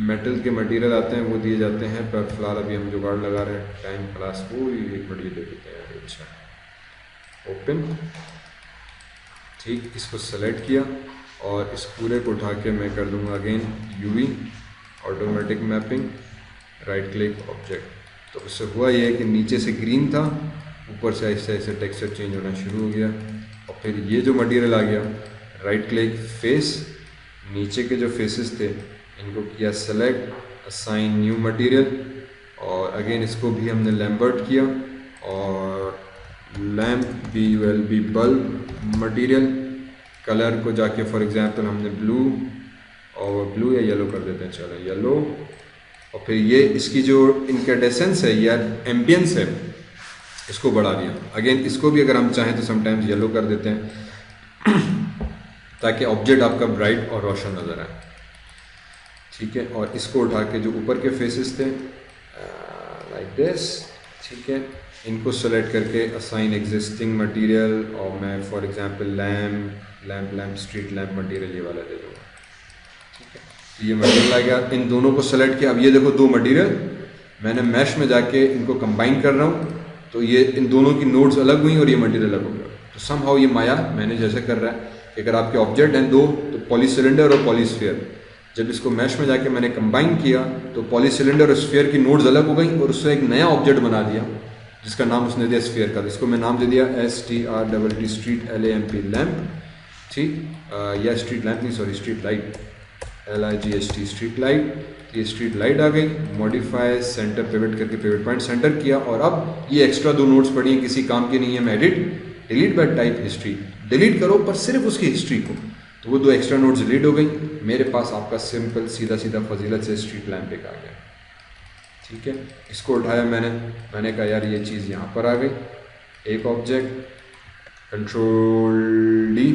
मेटल के मटेरियल आते हैं वो दिए जाते हैं, पर फिलहाल अभी हम जुगाड़ लगा रहे हैं, टाइम क्लास वो एक मटेरियल दे देते हैं। अच्छा ओपन, ठीक, इसको सेलेक्ट किया और इस पूरे को उठा के मैं कर दूंगा again UV automatic mapping, right click object. तो उससे हुआ ये कि नीचे से ग्रीन था, ऊपर से ऐसे ऐसे टेक्सचर चेंज होना शुरू हो गया। और फिर ये जो मटेरियल आ गया, राइट क्लिक फेस, नीचे के जो फेसेस थे इनको किया सेलेक्ट, असाइन न्यू मटेरियल, और अगेन इसको भी हमने लैम्बर्ट किया और lamp BULB bulb material, colour को जाके फॉर एग्जांपल हमने ब्लू और ब्लू या येलो कर देते हैं, चलो येलो। और फिर ये इसकी जो इनकैंडेसेंस है या एम्बियंस है इसको बढ़ा दिया। अगेन इसको भी अगर हम चाहें तो समटाइम्स येलो कर देते हैं ताकि ऑब्जेक्ट आपका ब्राइट और रोशन नज़र आए, ठीक है। और इसको उठा के जो ऊपर के फेसेस थे लाइक दिस, ठीक है, इनको सेलेक्ट करके असाइन एग्जिस्टिंग मटेरियल, और मैं for example lamp street lamp material ये वाला दे दूँगा, ठीक है। तो ये मटेरियल आ गया, इन दोनों को सेलेक्ट किया। अब ये देखो दो मटेरियल मैंने मैश में जाके इनको कंबाइन कर रहा हूँ, तो ये इन दोनों की नोड्स अलग हुई और ये मटेरियल अलग हो गया। तो समहाउ ये माया मैंने जैसे कर रहा है कि अगर आपके ऑब्जेक्ट हैं दो, तो पॉलीसिलेंडर और पॉलीस्फीयर, जब इसको मैश में जाके मैंने कंबाइन किया तो पॉलीसिलेंडर और स्फीयर की नोड्स अलग हो गई और उससे एक नया ऑब्जेक्ट बना दिया जिसका नाम उसने दिया स्फीयर का। इसको मैं नाम दे दिया STRT स्ट्रीट LAMP लैम्प, ठीक, या स्ट्रीट लैम्प नहीं sorry street light LIGHT street light. ये स्ट्रीट लाइट आ गई, मॉडिफाई सेंटर पिवट करके पिवट पॉइंट सेंटर किया। और अब ये एक्स्ट्रा दो नोट्स पड़ी हैं, किसी काम की नहीं है, मैं edit delete by type history delete करो पर सिर्फ उसकी हिस्ट्री को, तो वो दो एक्स्ट्रा नोट्स डिलीट हो गई। मेरे पास आपका सिंपल सीधा सीधा फजीलत से स्ट्रीट लैम्प एक आ गया, ठीक है। इसको उठाया मैंने कहा यार ये चीज़ यहाँ पर आ गई, एक ऑब्जेक्ट कंट्रोल D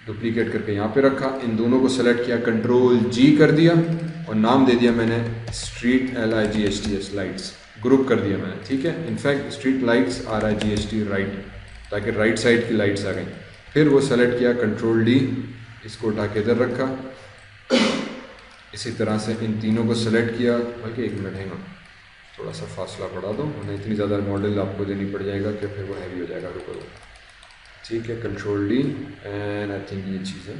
डुप्लीकेट करके यहाँ पे रखा, इन दोनों को सेलेक्ट किया, कंट्रोल G कर दिया और नाम दे दिया मैंने स्ट्रीट LIGHTS लाइट्स, ग्रुप कर दिया मैंने, ठीक है। In fact street lights RIGHT right, ताकि राइट साइड की लाइट्स आ गई। फिर वो सेलेक्ट किया कंट्रोल D, इसको उठा के इधर रखा, इसी तरह से इन तीनों को सेलेक्ट किया। बल्कि एक मिनट है ना, थोड़ा सा फासला बढ़ा दो, उन्हें इतनी ज़्यादा मॉडल आपको देनी पड़ जाएगा कि फिर वो हैवी हो जाएगा, रुको, ठीक है। Control D and I think ये चीज़ है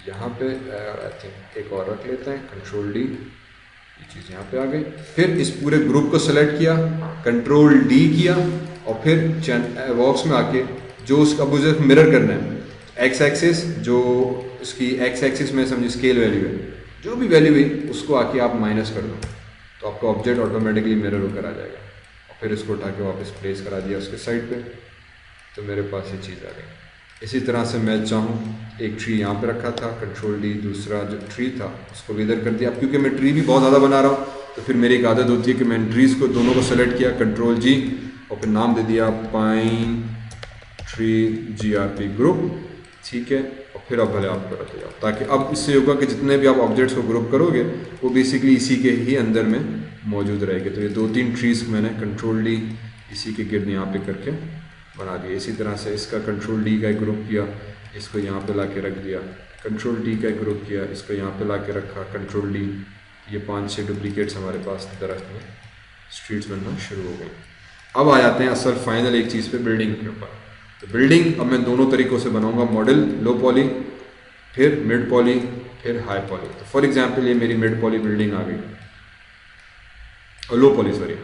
यहाँ पे, आई थिंक एक और रख लेते हैं, कंट्रोल D, ये चीज़ यहाँ पे आ गई। फिर इस पूरे ग्रुप को सेलेक्ट किया, कंट्रोल D किया, और फिर बॉक्स में आके जो उसका मुझे मिरर करना है, एक्स एक्सिस जो इसकी एक्स एक्सिस में समझिए स्केल वैल्यू है, जो भी वैल्यू है उसको आके आप माइनस कर दो, तो आपका ऑब्जेक्ट ऑटोमेटिकली मिरर होकर आ जाएगा। और फिर इसको उठा के वापस प्लेस करा दिया उसके साइड पे, तो मेरे पास ये चीज़ आ गई। इसी तरह से मैं चाहूँ एक ट्री यहाँ पे रखा था, कंट्रोल D, दूसरा जो ट्री था उसको भी इधर कर दिया। अब क्योंकि मैं ट्री भी बहुत ज़्यादा बना रहा हूँ तो फिर मेरी एक आदत होती है कि मैंने ट्रीज़ को दोनों को सेलेक्ट किया, कंट्रोल G, और फिर नाम दे दिया पाइन ट्री GRP ग्रुप, ठीक है। और फिर अब भले आप करते जाओ, ताकि अब इससे होगा कि जितने भी आप ऑब्जेक्ट्स को ग्रुप करोगे वो बेसिकली इसी के ही अंदर में मौजूद रहेंगे। तो ये दो तीन ट्रीज़ मैंने कंट्रोल D इसी के गिर्द यहाँ पे करके बना दिया। इसी तरह से इसका कंट्रोल D का एक ग्रुप किया, इसको यहाँ पे ला के रख दिया, कंट्रोल D का एक ग्रुप किया, इसको यहाँ पे ला के रखा, कंट्रोल D। ये 5-6 डुप्लीकेट्स हमारे पास दरख्त में स्ट्रीट्स बनना शुरू हो गई। अब आ जाते हैं असल फाइनल एक चीज़ पे, बिल्डिंग के ऊपर। तो बिल्डिंग अब मैं दोनों तरीक़ों से बनाऊंगा, मॉडल लो पॉली, फिर मिड पॉली, फिर हाई पॉली। तो फॉर एग्जांपल ये मेरी मिड पॉली बिल्डिंग आ गई, और लो पॉली सॉरी,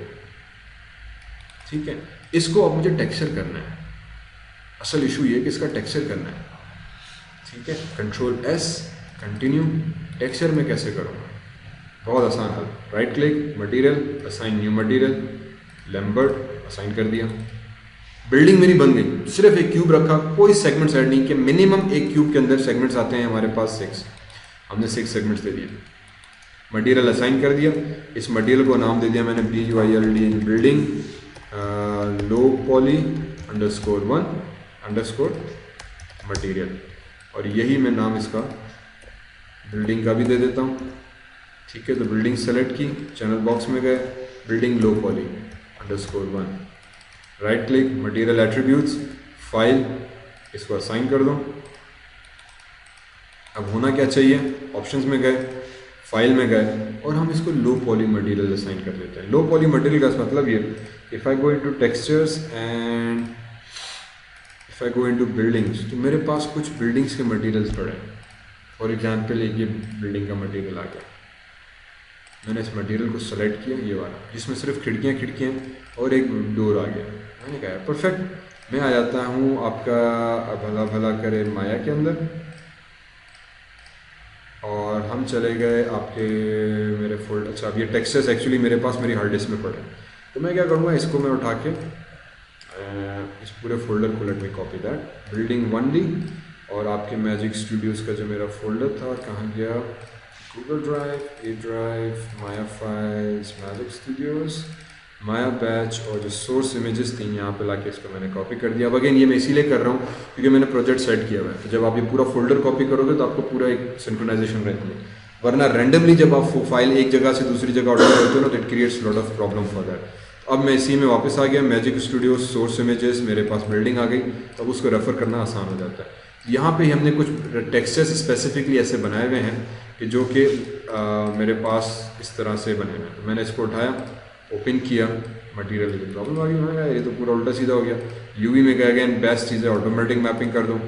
ठीक है। इसको अब मुझे टेक्सचर करना है, असल इशू ये कि इसका टेक्सचर करना है, ठीक है। कंट्रोल S कंटिन्यू, टेक्सचर में कैसे करूँगा, बहुत आसान है, right click, material, assign new material, Lambert assign कर दिया। बिल्डिंग मेरी बन गई, सिर्फ एक क्यूब रखा, कोई सेगमेंट्स ऐड नहीं किए। मिनिमम एक क्यूब के अंदर सेगमेंट्स आते हैं हमारे पास 6, हमने 6 सेगमेंट्स दे दिए। मटेरियल असाइन कर दिया, इस मटेरियल को नाम दे दिया मैंने BUILD building low poly _1_ material, और यही मैं नाम इसका बिल्डिंग का भी दे देता हूँ, ठीक है। तो बिल्डिंग सेलेक्ट की, चैनल बॉक्स में गए, building low poly _1, right click, material attributes, file, इसको असाइन कर दो। अब होना क्या चाहिए, ऑप्शंस में गए, फाइल में गए और हम इसको लो पॉली मटेरियल असाइन कर देते हैं। लो पॉली मटेरियल का मतलब ये, if I go into textures and if I go into buildings, तो मेरे पास कुछ बिल्डिंग्स के मटेरियल्स पड़े हैं। फॉर एग्जांपल एक ये बिल्डिंग का मटेरियल आ गया, मैंने इस मटेरियल को सेलेक्ट किया, ये वाला जिसमें सिर्फ खिड़कियाँ और एक डोर आ गया। मैंने कहा परफेक्ट, मैं आ जाता हूँ आपका भला भला करे माया के अंदर और हम चले गए आपके मेरे फोल्डर। अच्छा, अब ये टेक्सचर्स एक्चुअली मेरे पास मेरी हार्ड डिस्क में पड़े हैं, तो मैं क्या करूँगा, इसको मैं उठा के इस पूरे फोल्डर को let me copy that, building 1D और आपके मैजिक स्टूडियोज़ का जो मेरा फोल्डर था, कहाँ गया, गूगल ड्राइव, ए ड्राइव, माया फाइल्स, मैजिक स्टूडियोज़, माया बैच और जो सोर्स इमेजेस थी यहाँ पे लाके इसको मैंने कॉपी कर दिया। अब अगेन ये मैं इसीलिए कर रहा हूँ क्योंकि मैंने प्रोजेक्ट सेट किया हुआ है, तो जब आप ये पूरा फोल्डर कॉपी करोगे तो आपको पूरा एक सिंक्रोनाइजेशन रहती है, वरना रैंडमली जब आप फाइल एक जगह से दूसरी जगह ऑर्डर करते हो ना, तो it creates lot of problem for that. अब मैं इसी में वापस आ गया, मैजिक स्टूडियो सोर्स इमेजेस, मेरे पास बिल्डिंग आ गई, तब उसको रेफर करना आसान हो जाता है। यहाँ पे हमने कुछ टेक्सचर्स स्पेसिफिकली ऐसे बनाए हुए हैं कि जो कि मेरे पास इस तरह से बने हुए हैं। तो मैंने इसको उठाया, ओपन किया, मटेरियल की प्रॉब्लम आ गई, मैं ये तो पूरा उल्टा सीधा हो गया। यूवी में गया, अगेन बेस्ट चीज़ है ऑटोमेटिक मैपिंग कर दो,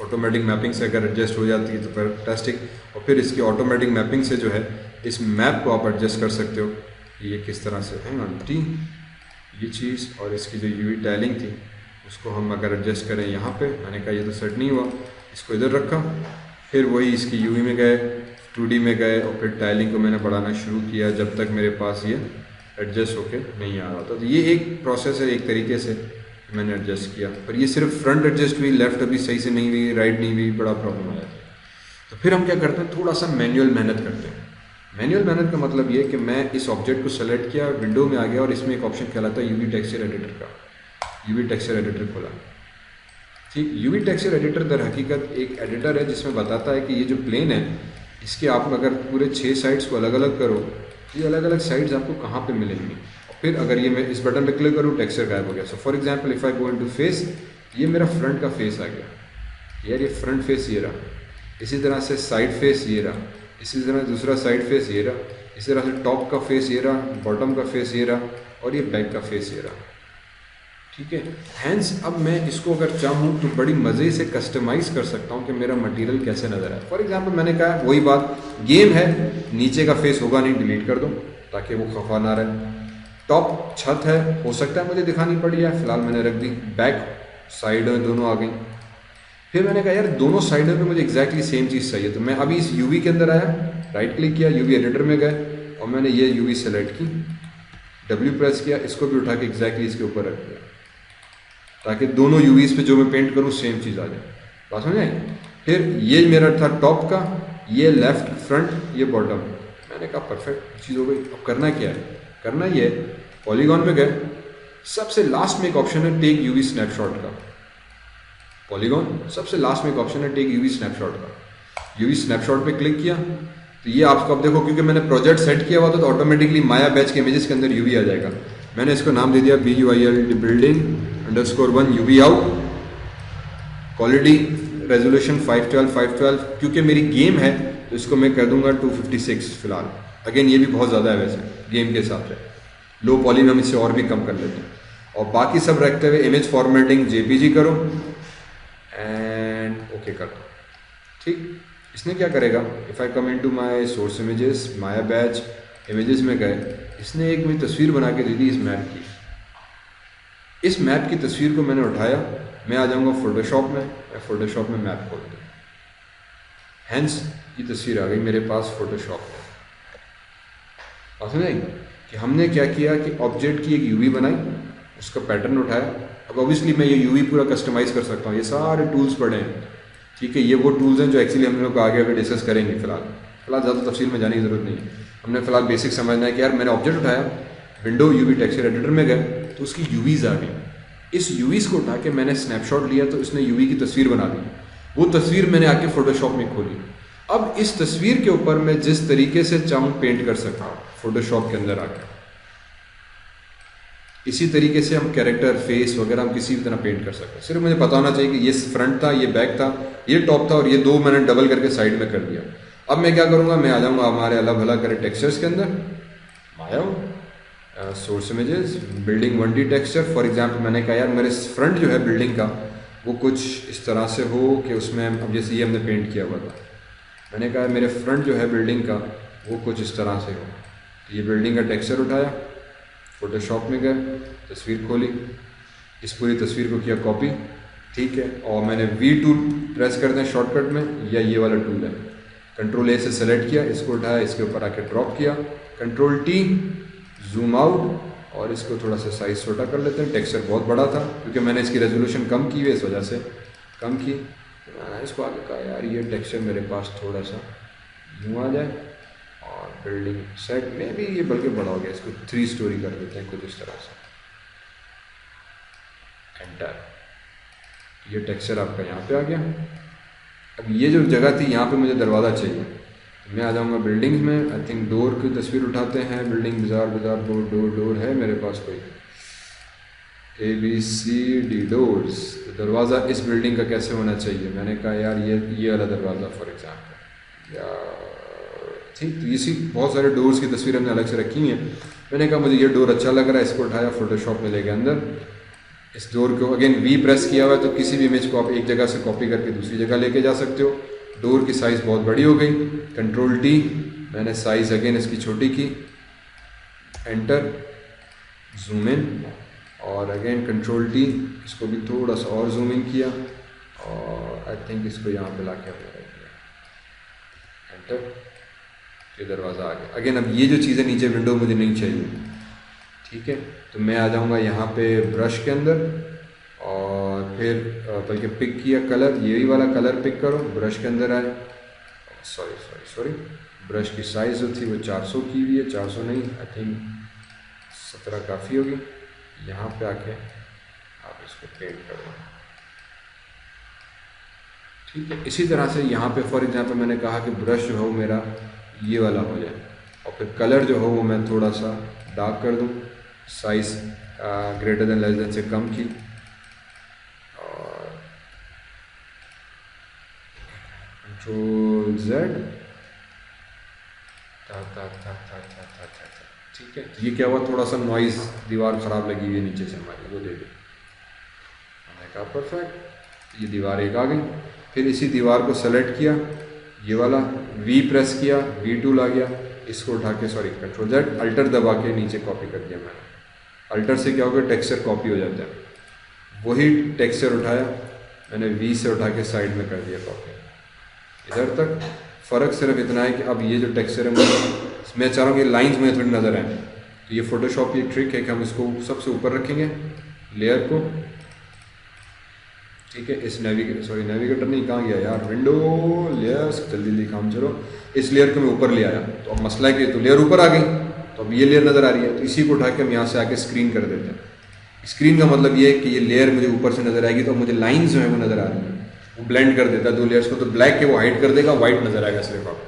ऑटोमेटिक मैपिंग से अगर एडजस्ट हो जाती है तो फैंटास्टिक। और फिर इसकी ऑटोमेटिक मैपिंग से जो है इस मैप को आप एडजस्ट कर सकते हो, ये किस तरह से है टी ये चीज़, और इसकी जो यूवी टाइलिंग थी उसको हम अगर एडजस्ट करें यहाँ पे, मैंने कहा ये तो सेट नहीं हुआ, इसको इधर रखा, फिर वही इसकी यूवी में गए, 2D में गए और फिर टाइलिंग को मैंने बढ़ाना शुरू किया जब तक मेरे पास ये एडजस्ट होके नहीं आ रहा था। तो ये एक प्रोसेस है, एक तरीके से मैंने एडजस्ट किया, पर ये सिर्फ फ्रंट एडजस्ट हुई, लेफ्ट अभी सही से नहीं हुई, राइट नहीं हुई, बड़ा प्रॉब्लम आया था। तो फिर हम क्या करते हैं, थोड़ा सा मैनुअल मेहनत करते हैं। मैनुअल मेहनत का मतलब ये कि मैं इस ऑब्जेक्ट को सेलेक्ट किया, विंडो में आ गया और इसमें एक ऑप्शन कहलाता है यूवी टेक्सचर एडिटर का, यूवी टेक्सचर एडिटर खोला। ठीक, यूवी टेक्सचर एडिटर दर हकीकत एक एडिटर है जिसमें बताता है कि ये जो प्लेन है इसके आप अगर पूरे 6 साइड्स को अलग अलग करो तो ये अलग अलग साइड्स आपको कहाँ पे मिलेंगी। और फिर अगर ये मैं इस बटन पे क्लिक करूँ, टेक्सचर गायब हो गया। So for example if I go into face, ये मेरा फ्रंट का फेस आ गया यार, ये फ्रंट फेस ये रहा, इसी तरह से साइड फेस ये रहा, इसी तरह दूसरा साइड फेस ये रहा, इसी तरह से टॉप का फेस ये रहा, बॉटम का फेस ये रहा और ये बैक का फेस ये रहा। ठीक है, हैंस अब मैं इसको अगर चाहूँ तो बड़ी मज़े से कस्टमाइज़ कर सकता हूँ कि मेरा मटेरियल कैसे नज़र आए। फॉर एग्जांपल मैंने कहा वही बात, गेम है, नीचे का फेस होगा नहीं, डिलीट कर दो ताकि वो खफा ना रहे। टॉप छत है, हो सकता है मुझे दिखानी पड़ी है, फिलहाल मैंने रख दी। बैक साइड दोनों आ गई। फिर मैंने कहा यार दोनों साइडों पे मुझे एग्जैक्टली सेम चीज़ चाहिए, तो मैं अभी इस यूवी के अंदर आया, राइट क्लिक किया, यूवी एडिटर में गए और मैंने ये यूवी सेलेक्ट की, डब्ल्यू प्रेस किया, इसको भी उठा के एग्जैक्टली इसके ऊपर रख दिया ताकि दोनों यूवीज पे जो मैं पेंट करूँ सेम चीज़ आ जाए। बात समझ आई। फिर ये मेरा था टॉप का, ये लेफ्ट फ्रंट, ये बॉटम। मैंने कहा परफेक्ट चीज़ हो गई। अब करना क्या है, करना ये पॉलीगॉन में गए, सबसे लास्ट में एक ऑप्शन है टेक यूवी स्नैपशॉट का। पॉलीगॉन सबसे लास्ट में एक ऑप्शन है टेक यूवी स्नैपशॉट का। यूवी स्नैपशॉट पे क्लिक किया तो ये आपको, अब देखो क्योंकि मैंने प्रोजेक्ट सेट किया हुआ था तो ऑटोमेटिकली माया बैच के इमेजेस के अंदर यूवी आ जाएगा। मैंने इसको नाम दे दिया BUILD building _1 UV out, quality resolution 512 क्योंकि मेरी गेम है तो इसको मैं कर दूंगा 256 फिलहाल। अगेन ये भी बहुत ज़्यादा है वैसे गेम के हिसाब से, लो पॉली में हम इससे और भी कम कर लेते हैं। और बाकी सब रखते हुए इमेज फॉर्मेटिंग JPG करो एंड ओके कर दो। ठीक, इसने क्या करेगा, if I come into my source images, Maya batch images में गए, इसने एक मुझे तस्वीर बना के दे दी इस मैप की। इस मैप की तस्वीर को मैंने उठाया, मैं आ जाऊंगा फोटोशॉप में, मैं फोटोशॉप में मैप खोल दूँ, हैंस ये तस्वीर आ गई मेरे पास फोटोशॉप में। बात समझ कि हमने क्या किया कि ऑब्जेक्ट की एक यूवी बनाई, उसका पैटर्न उठाया। अब ऑब्वियसली मैं ये यूवी पूरा कस्टमाइज़ कर सकता हूँ, ये सारे टूल्स पड़े हैं। ठीक है, ये वो टूल्स हैं जो एक्चुअली हम लोग आगे अगर डिस्कस करेंगे। फिलहाल ज़्यादा तफसील में जाने की ज़रूरत नहीं है, हमने फिलहाल बेसिक समझना है कि यार मैंने ऑब्जेक्ट उठाया, विंडो यूवी टेक्सचर एडिटर में गए तो उसकी यूवीज़ आ गई। इस यूवीज़ को उठा के मैंने स्नैपशॉट लिया तो इसने यूवी की तस्वीर बना दी। वो तस्वीर मैंने आके फोटोशॉप में खोली। अब इस तस्वीर के ऊपर मैं जिस तरीके से चाहूँ पेंट कर सकता हूँ फोटोशॉप के अंदर आकर। इसी तरीके से हम कैरेक्टर, फेस वगैरह हम किसी भी तरह पेंट कर सकते हैं। सिर्फ मुझे पता होना चाहिए कि ये फ्रंट था, ये बैक था, ये टॉप था और ये दो मैंने डबल करके साइड में कर दिया। अब मैं क्या करूँगा, मैं आ जाऊँगा हमारे अलग अलग करे टेक्सचर्स के अंदर, आया हूँ source images, building 1D texture. For example मैंने कहा यार मेरे फ्रंट जो है बिल्डिंग का वो कुछ इस तरह से हो कि उसमें, अब जैसे ये हमने पेंट किया हुआ था, मैंने कहा मेरे फ्रंट जो है बिल्डिंग का वो कुछ इस तरह से हो। तो ये बिल्डिंग का टेक्सचर उठाया, फोटोशॉप में गए, तस्वीर खोली, इस पूरी तस्वीर को किया कॉपी, ठीक है, और मैंने V टूल प्रेस कर दें शॉर्टकट में, या ये वाला टूल है, कंट्रोल A से सेलेक्ट किया, इसको उठाया, इसके ऊपर आके ड्रॉप किया, कंट्रोल T, जूम आउट, और इसको थोड़ा सा साइज़ छोटा कर लेते हैं। टेक्सचर बहुत बड़ा था क्योंकि मैंने इसकी रेजोल्यूशन कम की है, इस वजह से कम की। मैंने इसको आगे कहा यार ये टेक्सचर मेरे पास थोड़ा सा यूँ आ जाए, और बिल्डिंग सेट में भी ये बल्कि बड़ा हो गया, इसको 3 स्टोरी कर देते हैं कुछ इस तरह से, एंटर। ये टेक्सचर आपका यहाँ पे आ गया। अब ये जो जगह थी यहाँ पे मुझे दरवाज़ा चाहिए, मैं आ जाऊँगा बिल्डिंग्स में, आई थिंक डोर की तस्वीर उठाते हैं, बिल्डिंग बाजार डोर है मेरे पास कोई, ABCD डोर्स। तो दरवाज़ा इस बिल्डिंग का कैसे होना चाहिए, मैंने कहा यार ये वाला दरवाज़ा फॉर एग्जाम्पल, या ठीक, तो इसी बहुत सारे डोर्स की तस्वीर हमने अलग से रखी हैं। मैंने कहा मुझे ये डोर अच्छा लग रहा है, इसको उठाया, फोटोशॉप में ले गया अंदर, इस डोर को अगेन V प्रेस किया हुआ है, तो किसी भी इमेज को आप एक जगह से कॉपी करके दूसरी जगह लेके जा सकते हो। डोर की साइज़ बहुत बड़ी हो गई, कंट्रोल T, मैंने साइज़ अगेन इसकी छोटी की, एंटर, जूम इन, और अगेन कंट्रोल T, इसको भी थोड़ा सा और जूम इन किया, और आई थिंक इसको यहाँ पे ला के हमने रख दिया, एंटर, ये दरवाज़ा आ गया। अगेन अब ये जो चीज़ें नीचे विंडो मुझे नहीं चाहिए, ठीक है, तो मैं आ जाऊँगा यहाँ पे ब्रश के अंदर, और फिर बल्कि पिक किया कलर, यही वाला कलर पिक करो, ब्रश के अंदर आए, सॉरी, ब्रश की साइज़ जो थी वो 400 की हुई है, 400 नहीं, आई थिंक 17 काफ़ी होगी। यहाँ पे आके आप इसको पेंट कर दो, ठीक है। इसी तरह से यहाँ पे फॉर एग्जांपल मैंने कहा कि ब्रश जो हो मेरा ये वाला हो जाए, और फिर कलर जो हो वो मैं थोड़ा सा डार्क कर दूँ, size greater than less then से कम की, और कंट्रोल Z, ठीक है। तो ये क्या हुआ, थोड़ा सा नॉइज़, दीवार ख़राब लगी हुई है नीचे से हमारी, वो दे दी, मैंने कहा परफेक्ट, ये दीवार एक आ गई। फिर इसी दीवार को सेलेक्ट किया, ये वाला V प्रेस किया, V टूल आ गया, इसको उठा के, सॉरी कंट्रोल Z, अल्टर दबा के नीचे कॉपी कर दिया मैंने। अल्टर से क्या होगा, टेक्सचर कॉपी हो जाता है। वही टेक्सचर उठाया मैंने, V से उठा के साइड में कर दिया कॉपी, इधर तक। फ़र्क सिर्फ इतना है कि अब ये जो टेक्सचर है मैं चाह रहा हूँ कि लाइंस में थोड़ी नज़र आए। तो ये फोटोशॉप की एक ट्रिक है कि हम इसको सबसे ऊपर रखेंगे लेयर को, ठीक है। इस नेविगेटर नहीं, कहाँ गया यार, विंडो लेयर्स, जल्दी काम चलो। इस लेयर को मैं ऊपर ले आया, तो अब मसला है कि तो लेयर ऊपर आ गई, तो अब ये लेयर नज़र आ रही है, तो इसी को उठा के हम यहाँ से आके स्क्रीन कर देते हैं। स्क्रीन का मतलब ये है कि ये लेयर मुझे ऊपर से नज़र आएगी, तो मुझे लाइन्स जो है वो नज़र आ रही है, वो ब्लेंड कर देता है दो लेयर्स को, तो ब्लैक है वो हाइड कर देगा, वाइट नज़र आएगा सिर्फ आप।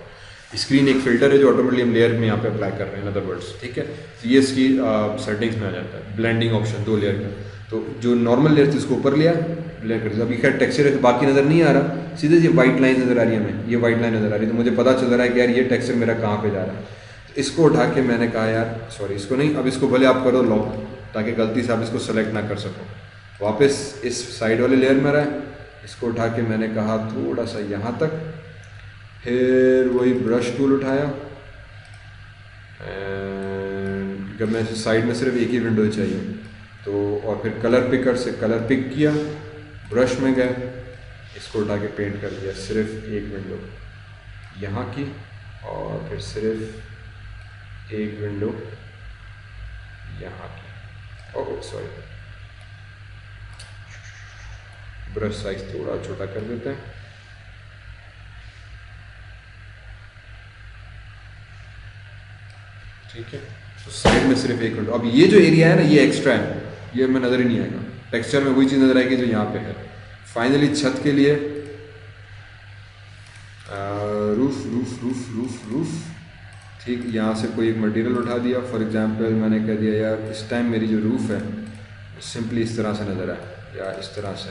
स्क्रीन एक फिल्टर है जो ऑटोमेटिकली हम लेयर में यहाँ पे अप्लाई कर रहे हैं, अदर वर्ड्स, ठीक है। तो ये इसकी सेटिंग्स में आ जाता है, ब्लेंडिंग ऑप्शन, दो लेयर का। तो जो नॉर्मल लेयर थी उसको ऊपर लिया, ब्लेंड कर दिया। अभी खैर टेक्सचर है तो बाकी नज़र नहीं आ रहा, सीधे ये वाइट लाइन नज़र आ रही है हमें, ये वाइट लाइन नज़र आ रही है, तो मुझे पता चल रहा है कि यार ये टेक्सचर मेरा कहाँ पे जा रहा है। तो इसको उठा के मैंने कहा यार, सॉरी इसको नहीं, अब इसको भले आप करो लॉक, ताकि गलती से आप इसको सेलेक्ट ना कर सको। वापस इस साइड वाले लेयर में रहे, इसको उठा के मैंने कहा थोड़ा सा यहाँ तक, फिर वही ब्रश टूल उठाया, जब मैं साइड में सिर्फ एक ही विंडो चाहिए तो, और फिर कलर पिकर से कलर पिक किया, ब्रश में गए, इसको उठा के पेंट कर दिया, सिर्फ एक विंडो यहाँ की, और फिर सिर्फ एक विंडो यहाँ की। ओह सॉरी, ब्रश साइज थोड़ा छोटा कर देते हैं, ठीक है। तो साइड में सिर्फ एक विंडो। अब ये जो एरिया है ना, ये एक्स्ट्रा है, ये हमें नज़र ही नहीं आएगा, टेक्सचर में वही चीज़ नज़र आएगी जो यहाँ पे है। फाइनली छत के लिए रूफ, ठीक, यहाँ से कोई एक मटेरियल उठा दिया, फॉर एग्जांपल मैंने कह दिया यार इस टाइम मेरी जो रूफ़ है सिंपली इस तरह से नज़र आए या इस तरह से,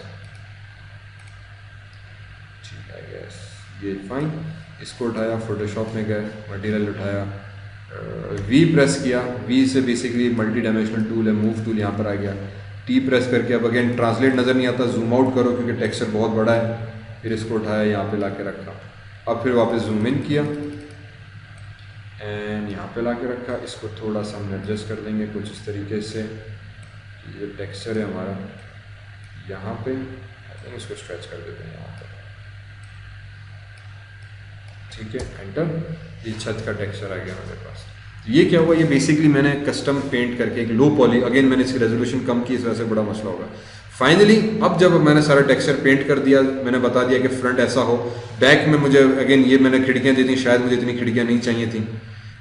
ठीक है गैस, ये फाइन। इसको उठाया, फोटोशॉप में गए, मटेरियल उठाया, वी प्रेस किया, वी से बेसिकली मल्टी डायमेंशनल टूल है, मूव टूल यहाँ पर आ गया, टी प्रेस करके अब अगेन ट्रांसलेट नज़र नहीं आता, जूम आउट करो क्योंकि टेक्सचर बहुत बड़ा है, फिर इसको उठाया यहाँ पे ला के रखा, अब फिर वापस जूम इन किया एंड यहाँ पे ला के रखा। इसको थोड़ा सा हम एडजस्ट कर देंगे कुछ इस तरीके से, ये टेक्सचर है हमारा यहाँ पे, आई थिंक इसको स्ट्रेच कर देते हैं यहाँ पर, ठीक है, एंटर। ये छत का टेक्सचर आ गया हमारे पास। तो ये क्या हुआ, ये बेसिकली मैंने कस्टम पेंट करके एक लो पॉली, अगेन मैंने इसकी रेजोल्यूशन कम की, इस वजह से बड़ा मसला होगा। फाइनली अब जब मैंने सारा टेक्सचर पेंट कर दिया, मैंने बता दिया कि फ्रंट ऐसा हो, बैक में मुझे अगेन ये मैंने खिड़कियाँ दी थी, शायद मुझे इतनी खिड़कियाँ नहीं चाहिए थी,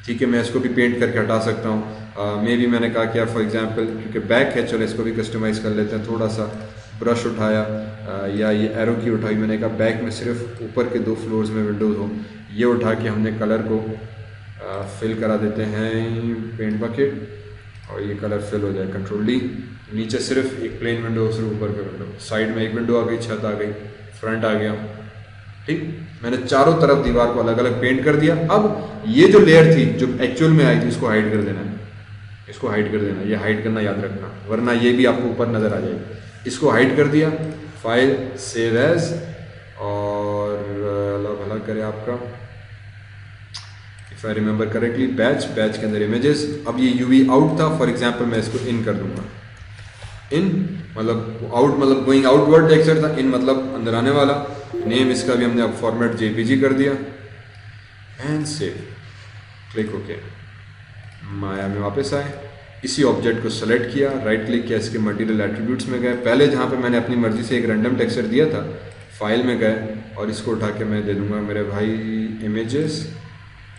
ठीक है, मैं इसको भी पेंट करके हटा सकता हूँ। मे भी मैंने कहा कि यार फॉर एग्जांपल क्योंकि बैक है, चलो इसको भी कस्टमाइज़ कर लेते हैं, थोड़ा सा ब्रश उठाया या ये एरो की उठाई, मैंने कहा बैक में सिर्फ ऊपर के 2 फ्लोर्स में विंडोज़ हो, ये उठा के हमने कलर को फिल करा देते हैं पेंट बकेट और ये कलर फिल हो जाए, कंट्रोल डी। नीचे सिर्फ एक प्लेन विंडो, सिर्फ ऊपर का विंडो, साइड में एक विंडो आ गई, छत आ गई, फ्रंट आ गया, ठीक। मैंने चारों तरफ दीवार को अलग अलग पेंट कर दिया। अब ये जो लेयर थी जो एक्चुअल में आई थी इसको हाइड कर देना है, इसको हाइड कर देना, ये हाइड करना याद रखना वरना ये भी आपको ऊपर नज़र आ जाएगी। इसको हाइड कर दिया, फाइल सेव एज, और अल्लाह भला करे आपका, if I remember correctly, batch के अंदर इमेजेस। अब ये यूवी आउट था, फॉर एग्जांपल मैं इसको इन कर दूंगा, इन मतलब आउट मतलब गोइंग आउटवर्ड टेक्सचर था, इन मतलब अंदर आने वाला। नेम इसका भी हमने अब फॉर्मेट जेपीजी कर दिया एंड सेव, क्लिक ओके। माया में वापस आए, इसी ऑब्जेक्ट को सेलेक्ट किया, राइट क्लिक किया, इसके मटेरियल एट्रीब्यूट्स में गए, पहले जहाँ पे मैंने अपनी मर्जी से एक रैंडम टेक्सचर दिया था, फाइल में गए और इसको उठा के मैं दे दूंगा मेरे भाई इमेजेस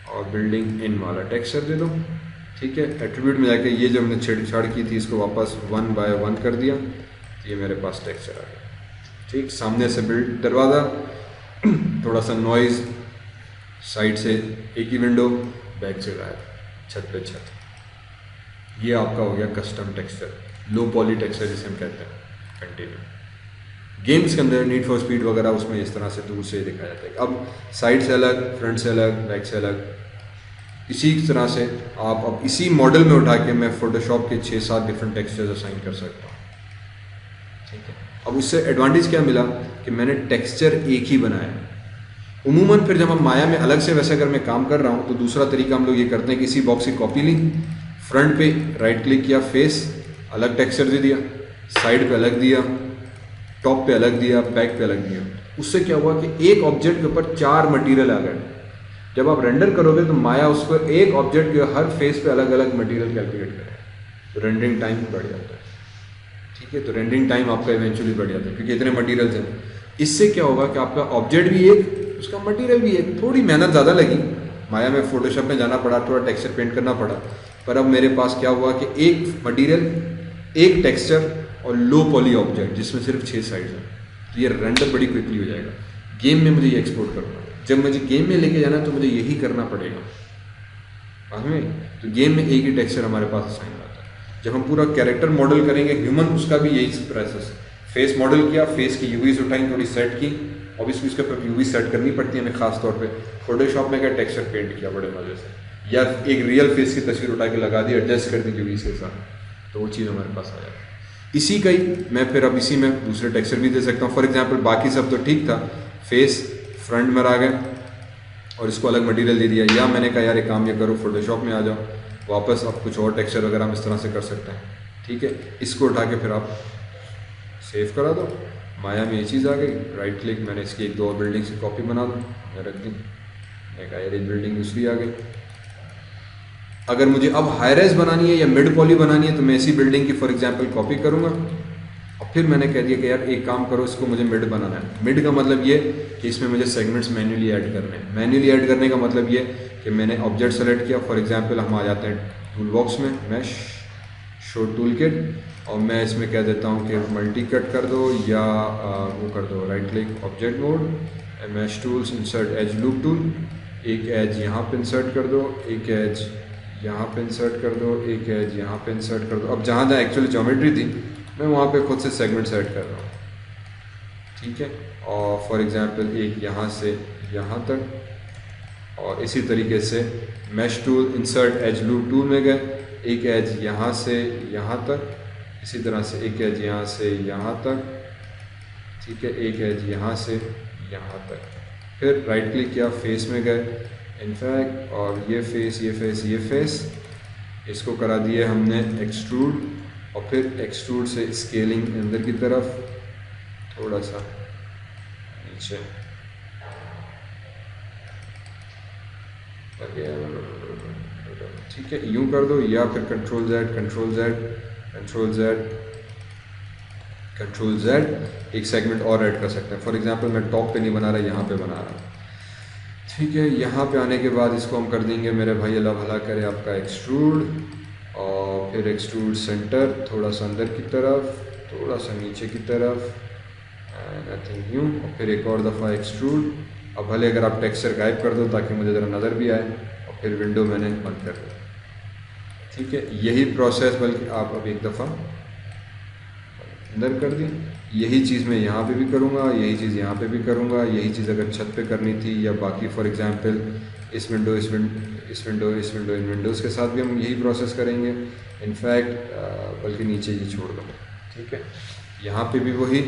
और बिल्डिंग इन वाला टेक्सचर दे दो, ठीक है। एट्रीब्यूट में जाके ये जो हमने छेड़छाड़ की थी इसको वापस 1 by 1 कर दिया, ये मेरे पास टेक्सचर आ गया, ठीक। सामने से बिल्ड दरवाज़ा, थोड़ा सा नॉइज़, साइड से एक ही विंडो, बैक से गायब, छत पे छत। ये आपका हो गया कस्टम टेक्सचर, लो पॉली टेक्सचर जिसे हम कहते हैं। कंटिन्यू गेम्स के अंदर नीड फॉर स्पीड वगैरह उसमें इस तरह से दूर से दिखाया जाता है। अब साइड से अलग, फ्रंट से अलग, बैक से अलग, इसी तरह से आप अब इसी मॉडल में उठा के मैं फोटोशॉप के 6-7 डिफरेंट टेक्सचर्स असाइन कर सकता हूँ, ठीक है। अब उससे एडवांटेज क्या मिला कि मैंने टेक्सचर एक ही बनाया। उमूमन फिर जब हम माया में अलग से वैसे अगर मैं काम कर रहा हूँ तो दूसरा तरीका हम लोग ये करते हैं कि इसी बॉक्स की कॉपी ली, फ्रंट पे राइट क्लिक किया, फेस अलग टेक्सचर दे दिया, साइड पे अलग दिया, टॉप पे अलग दिया, बैक पे अलग दिया। उससे क्या हुआ कि एक ऑब्जेक्ट के ऊपर 4 मटेरियल आ गए। जब आप रेंडर करोगे तो माया उसको एक ऑब्जेक्ट के हर फेस पे अलग अलग मटेरियल कैलकुलेट करेगा, तो रेंडरिंग टाइम बढ़ जाता है, ठीक है। तो रेंडरिंग टाइम आपका इवेंचुअली बढ़ जाता है क्योंकि इतने मटेरियल्स हैं। इससे क्या होगा कि आपका ऑब्जेक्ट भी एक, उसका मटेरियल भी एक। थोड़ी मेहनत ज़्यादा लगी, माया में फोटोशॉप में जाना पड़ा, थोड़ा टेक्सचर पेंट करना पड़ा, पर अब मेरे पास क्या हुआ कि एक मटेरियल, एक टेक्सचर और लो पॉली ऑब्जेक्ट जिसमें सिर्फ 6 साइड्स हैं, तो ये रेंडर बड़ी क्विकली हो जाएगा। गेम में मुझे ये एक्सपोर्ट करना है, जब मुझे गेम में लेके जाना तो मुझे यही करना पड़ेगा, समझ में। तो गेम में एक ही टेक्सचर हमारे पास असाइन आता है। जब हम पूरा कैरेक्टर मॉडल करेंगे ह्यूमन, उसका भी यही प्रोसेस। फेस मॉडल किया, फेस की यूवीज उठाई, थोड़ी सेट की, ऑब्वियसली उसके ऊपर यूवी सेट करनी पड़ती है हमें खास तौर पे। फोटोशॉप में क्या टेक्सचर पेंट किया बड़े मजे से, या एक रियल फेस की तस्वीर उठा के लगा दी, एडजस्ट कर दी यूवी के साथ, तो वो चीज़ हमारे पास आ जाए। इसी का ही मैं फिर अब इसी में दूसरे टेक्सचर भी दे सकता हूँ। फॉर एग्जाम्पल बाकी सब तो ठीक था, फेस फ्रंट में आ गए और इसको अलग मटेरियल दे दिया, या मैंने कहा यार एक काम ये करो फोटोशॉप में आ जाओ वापस, अब कुछ और टेक्सचर वगैरह हम इस तरह से कर सकते हैं, ठीक है। इसको उठा के फिर आप सेव करा दो, माया में ये चीज़ आ गई, राइट क्लिक, मैंने इसकी 1-2 और बिल्डिंग की कॉपी बना दूँ, मैं रख दी, मैंने कहा यार एक बिल्डिंग दूसरी आ गई। अगर मुझे अब हाई राइज बनानी है या मिड पॉली बनानी है तो मैं इसी बिल्डिंग की फॉर एग्जांपल कॉपी करूँगा और फिर मैंने कह दिया कि यार एक काम करो, इसको मुझे मिड बनाना है। मिड का मतलब ये कि इसमें मुझे सेगमेंट्स मैन्युअली ऐड करने हैं। मैन्युअली ऐड करने का मतलब ये कि मैंने ऑब्जेक्ट सेलेक्ट किया, फॉर एग्जांपल हम आ जाते हैं टूल बॉक्स में, मैश शो टूल किट, और मैं इसमें कह देता हूँ कि मल्टी कट कर दो या वो कर दो, right click object mode, mesh tools, insert edge loop tool, एक एज यहाँ पे इंसर्ट कर दो, एक एज यहाँ पे इंसर्ट कर दो, एक एज यहाँ पे इंसर्ट कर दो। अब जहाँ जहाँ एक्चुअली ज्योमेट्री थी मैं वहाँ पे खुद से सेगमेंट सेट कर रहा हूँ, ठीक है। और फॉर एग्जांपल एक यहाँ से यहाँ तक, और इसी तरीके से mash tool, insert edge loop tool में गए, एक एज यहाँ से यहाँ तक, इसी तरह से एक एज यहाँ से यहाँ तक, ठीक है, एक एज यहाँ से यहाँ तक। फिर राइट क्लिक किया, फेस में गए इनफैक्ट, और ये फेस, ये फेस, ये फेस, इसको करा दिए हमने एक्सट्रूड, और फिर एक्सट्रूड से स्केलिंग अंदर की तरफ थोड़ा सा नीचे, ठीक है, यूं कर दो, या फिर control Z, control Z, control Z, control Z, एक सेगमेंट और ऐड कर सकते हैं। फॉर एग्जांपल मैं टॉप पे नहीं बना रहा, यहाँ पे बना रहा हूँ, ठीक है। यहाँ पे आने के बाद इसको हम कर देंगे, मेरे भाई अल्लाह भला करे, आपका एक्सट्रूड, और फिर एक्सट्रूड सेंटर, थोड़ा सा अंदर की तरफ, थोड़ा सा नीचे की तरफ, नथिंग यूं, और फिर एक और दफ़ा एक्सट्रूड। अब भले अगर आप टेक्सचर गायब कर दो ताकि मुझे ज़रा नज़र भी आए, और फिर विंडो मैंने बंद कर दी, ठीक है। यही प्रोसेस बल्कि आप अब एक दफ़ा अंदर कर दी, यही चीज़ मैं यहाँ पे भी करूँगा, यही चीज़ यहाँ पे भी करूँगा, यही चीज़ अगर छत पे करनी थी या बाकी फॉर एग्जांपल इस विंडो, इस विंडो, इस विंडो, इन विंडोज़ के साथ भी हम यही प्रोसेस करेंगे। इनफैक्ट बल्कि नीचे ये छोड़ दूँगा, ठीक है। यहाँ पे भी वही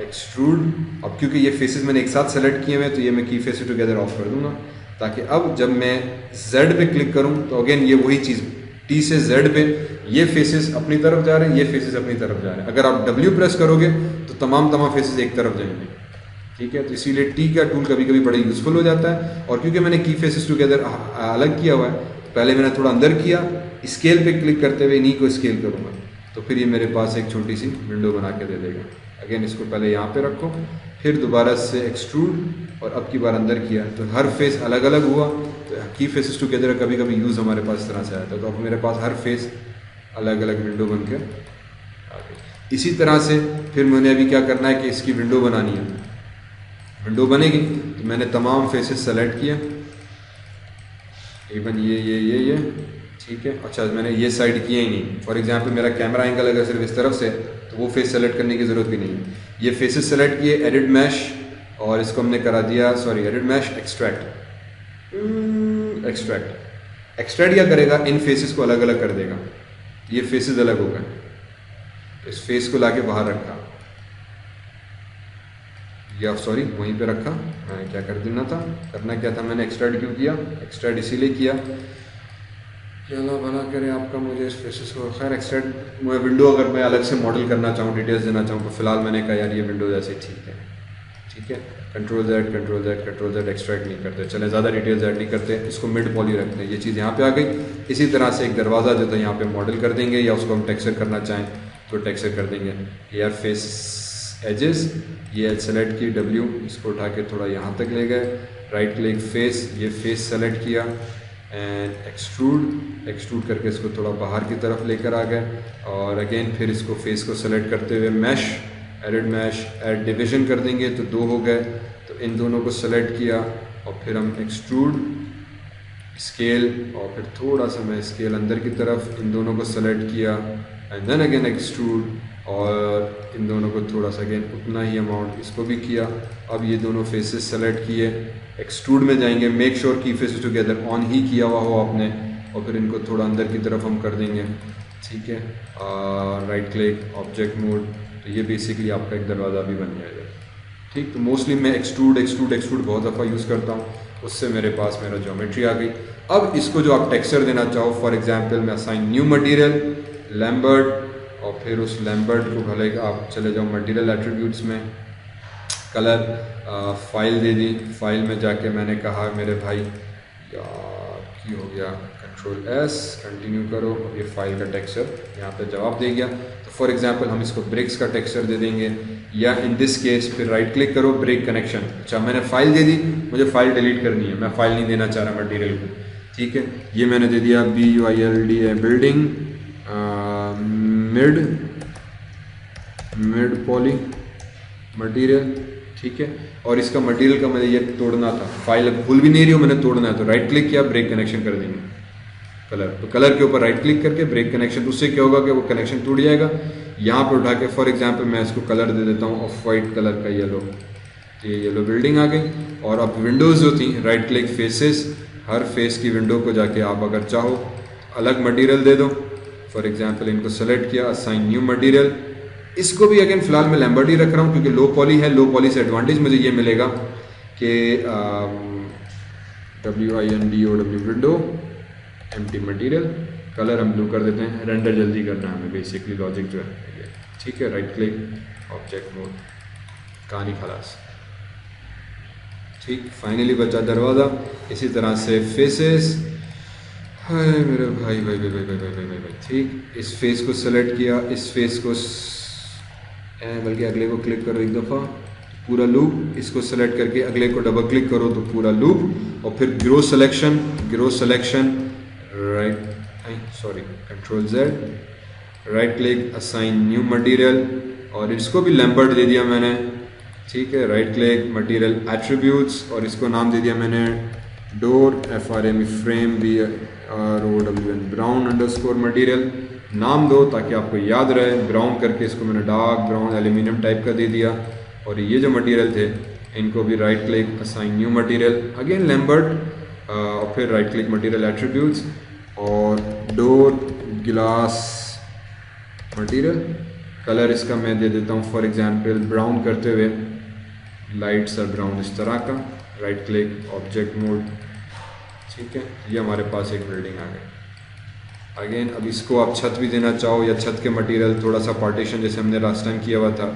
एक्सट्रूड। अब क्योंकि ये फेसेस मैंने एक साथ सेलेक्ट किए हुए हैं तो ये मैं की फेस टुगेदर ऑफ कर दूँगा, ताकि अब जब मैं Z पे क्लिक करूँ तो अगेन ये वही चीज़, T से Z पे ये फेसेस अपनी तरफ जा रहे हैं, ये फेसेस अपनी तरफ जा रहे हैं। अगर आप W प्रेस करोगे तो तमाम फेसेस एक तरफ जाएंगे, ठीक है। तो इसीलिए T का टूल कभी कभी बड़ा यूज़फुल हो जाता है। और क्योंकि मैंने की फेसेस टुगेदर अलग किया हुआ है, पहले मैंने थोड़ा अंदर किया, स्केल पे क्लिक करते हुए इन्हीं को स्केल करूँगा, तो फिर ये मेरे पास एक छोटी सी विंडो बना के दे देगा। अगेन इसको पहले यहाँ पे रखो, फिर दोबारा से एक्सट्रूड, और अब की बार अंदर किया तो हर फेस अलग अलग हुआ। तो की फेसेस टुगेदर कभी कभी यूज़ हमारे पास इस तरह से आता है, तो अब मेरे पास हर फेस अलग अलग विंडो बन के आ गई। इसी तरह से फिर मैंने अभी क्या करना है कि इसकी विंडो बनानी है। विंडो बनेगी तो मैंने तमाम फेसेस सेलेक्ट किया, इवन ये, ठीक है। अच्छा, मैंने ये साइड किया ही नहीं। फॉर एग्जांपल मेरा कैमरा एंगल अगर सिर्फ इस तरफ से तो वो फेस सेलेक्ट करने की ज़रूरत भी नहीं है। ये फेसेस सेलेक्ट किए, एडिट मैश, और इसको हमने करा दिया, सॉरी एडिट मैश, एक्सट्रैक्ट क्या करेगा, इन फेसेस को अलग अलग कर देगा। ये फेसेस अलग हो गए, इस फेस को लाके बाहर रखा, या सॉरी वहीं पे रखा। मैं क्या कर देना था, करना क्या था, मैंने एक्सट्रैक्ट क्यों किया, एक्सट्रैक्ट इसीलिए किया कि अल्लाह भला करे आपका, मुझे इस फेसेस को, खैर एक्सट्रैक्ट मैं विंडो अगर मैं अलग से मॉडल करना चाहूँ, डिटेल्स देना चाहूँ, तो फिलहाल मैंने कहा यार ये विंडो जैसे ठीक है, ठीक है। Control Z, control Z, control Z, extract नहीं करते, चले ज़्यादा डिटेल्स ऐड नहीं करते, इसको मिड पॉली रखते हैं। ये चीज़ यहाँ पे आ गई। इसी तरह से एक दरवाज़ा जो था यहाँ पे मॉडल कर देंगे, या उसको हम टेक्सचर करना चाहें तो टेक्सचर कर देंगे। यार फेस एजेस, ये एज सेलेक्ट की, W इसको उठा के थोड़ा यहाँ तक ले गए, राइट क्लिक फेस, ये फेस सेलेक्ट किया, एंड एक्सट्रूड करके इसको थोड़ा बाहर की तरफ लेकर आ गए, और अगेन फिर इसको फेस को सेलेक्ट करते हुए mesh, edit mesh, add division कर देंगे तो 2 हो गए। तो इन दोनों को सेलेक्ट किया, और फिर हम एक्सट्रूड, स्केल, और फिर थोड़ा सा मैं स्केल अंदर की तरफ, इन दोनों को सेलेक्ट किया, एंड देन अगेन एक्सट्रूड, और इन दोनों को थोड़ा सा अगेन उतना ही अमाउंट इसको भी किया। अब ये दोनों फेसेस सेलेक्ट किए, एक्सट्रूड में जाएंगे, मेक श्योर की फेसेस टुगेदर ऑन ही किया हुआ हो आपने, और फिर इनको थोड़ा अंदर की तरफ हम कर देंगे, ठीक है। राइट क्लिक, ऑब्जेक्ट मोड, तो ये बेसिकली आपका एक दरवाज़ा भी बन जाएगा, ठीक। तो मोस्टली मैं एक्सट्रूड बहुत दफ़ा यूज़ करता हूँ, उससे मेरे पास मेरा ज्योमेट्री आ गई। अब इसको जो आप टेक्सचर देना चाहो, फॉर एग्जांपल मैं असाइन न्यू मटेरियल लैम्बर्ट, और फिर उस लैम्बर्ट को भले आप चले जाओ मटेरियल एट्रीब्यूट्स में, कलर, फाइल दे दी। फाइल में जाके मैंने कहा मेरे भाई यार की हो गया, कंट्रोल S, कंटिन्यू करो, और ये फाइल का टेक्सचर यहाँ पे जवाब दे गया। तो फॉर एग्जांपल हम इसको ब्रिक्स का टेक्सचर दे देंगे, या इन दिस केस फिर राइट क्लिक करो, ब्रेक कनेक्शन। अच्छा, मैंने फाइल दे दी, मुझे फाइल डिलीट करनी है, मैं फाइल नहीं देना चाह रहा मटेरियल को, ठीक है। ये मैंने दे दिया BUILD building mid poly material, ठीक है। और इसका मटेरियल का मैंने ये तोड़ना था, फाइल भूल भी नहीं रही हो, मैंने तोड़ना है तो राइट क्लिक किया, ब्रेक कनेक्शन कर देंगे कलर, तो कलर के ऊपर राइट क्लिक करके ब्रेक कनेक्शन, तो उससे क्या होगा कि वो कनेक्शन टूट जाएगा। यहाँ पे उठा के फॉर एग्जांपल मैं इसको कलर दे देता हूँ ऑफ वाइट कलर का, येलो, ये येलो बिल्डिंग आ गई। और अब विंडोज़ जो थी, राइट क्लिक फेसेस, हर फेस की विंडो को जाके आप अगर चाहो अलग मटेरियल दे दो। फॉर एग्जांपल इनको सेलेक्ट किया, असाइन न्यू मटेरियल, इसको भी अगेन फिलहाल मैं लैम्बर्ट ही रख रहा हूँ क्योंकि लो पॉली है। लो पॉली से एडवांटेज मुझे ये मिलेगा कि WINDOW window, empty material, colour हम ब्लू कर देते हैं, रेंडर जल्दी करना है हमें, बेसिकली लॉजिक जो है, ठीक है। राइट क्लिक, ऑब्जेक्ट मोड, कहानी खलास, ठीक। फाइनली बचा दरवाज़ा। इसी तरह से फेसेस, हाय मेरे भाई भाई भाई भाई भाई भाई भाई भाई, ठीक। इस फेस को सेलेक्ट किया, इस फेस को बल्कि अगले को क्लिक करो एक दफ़ा, पूरा लूप, इसको सेलेक्ट करके अगले को डबल क्लिक करो तो पूरा लूप, और फिर grow selection, right, sorry, control Z, right click, assign new material, और इसको भी लैम्बर्ट दे दिया मैंने, ठीक है। राइट क्लिक, मटेरियल एट्रीब्यूट्स, और इसको नाम दे दिया मैंने door, FRAME frame, BROWN brown underscore material, नाम दो ताकि आपको याद रहे। ब्राउन करके इसको मैंने डार्क ब्राउन एल्यूमिनियम टाइप का दे दिया। और ये जो मटेरियल थे इनको भी right click, assign new material, again Lambert, और फिर राइट क्लिक, मटेरियल एट्रीब्यूट्स, और डोर ग्लास मटेरियल, कलर इसका मैं दे देता हूँ फॉर एग्जांपल ब्राउन करते हुए, लाइट्स और ब्राउन इस तरह का। राइट क्लिक, ऑब्जेक्ट मोड, ठीक है। ये हमारे पास एक बिल्डिंग आ गई। अगेन अब इसको आप छत भी देना चाहो, या छत के मटेरियल थोड़ा सा पार्टीशन जैसे हमने लास्ट टाइम किया हुआ था।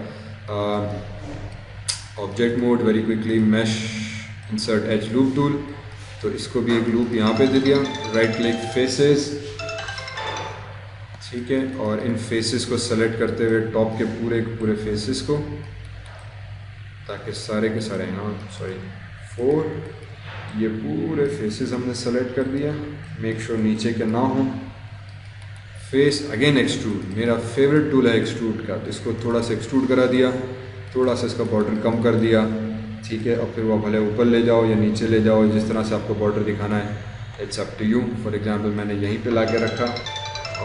Object mode, very quickly, mesh, insert edge loop tool, तो इसको भी एक लूप यहाँ पे दे दिया। राइट क्लिक, फेसेस, ठीक है। और इन फेसेस को सेलेक्ट करते हुए टॉप के पूरे फेसेस को, ताकि सारे के सारे, हाँ सॉरी 4, ये पूरे फेसेस हमने सेलेक्ट कर दिया। मेक श्योर नीचे के ना हो। फेस, अगेन एक्सट्रूड, मेरा फेवरेट टूल है एक्सट्रूड का, तो इसको थोड़ा सा एक्सट्रूड करा दिया, थोड़ा सा इसका बॉर्डर कम कर दिया, ठीक है। और फिर वो भले ऊपर ले जाओ या नीचे ले जाओ, जिस तरह से आपको बॉर्डर दिखाना है, it's up to you. For example मैंने यहीं पे ला के रखा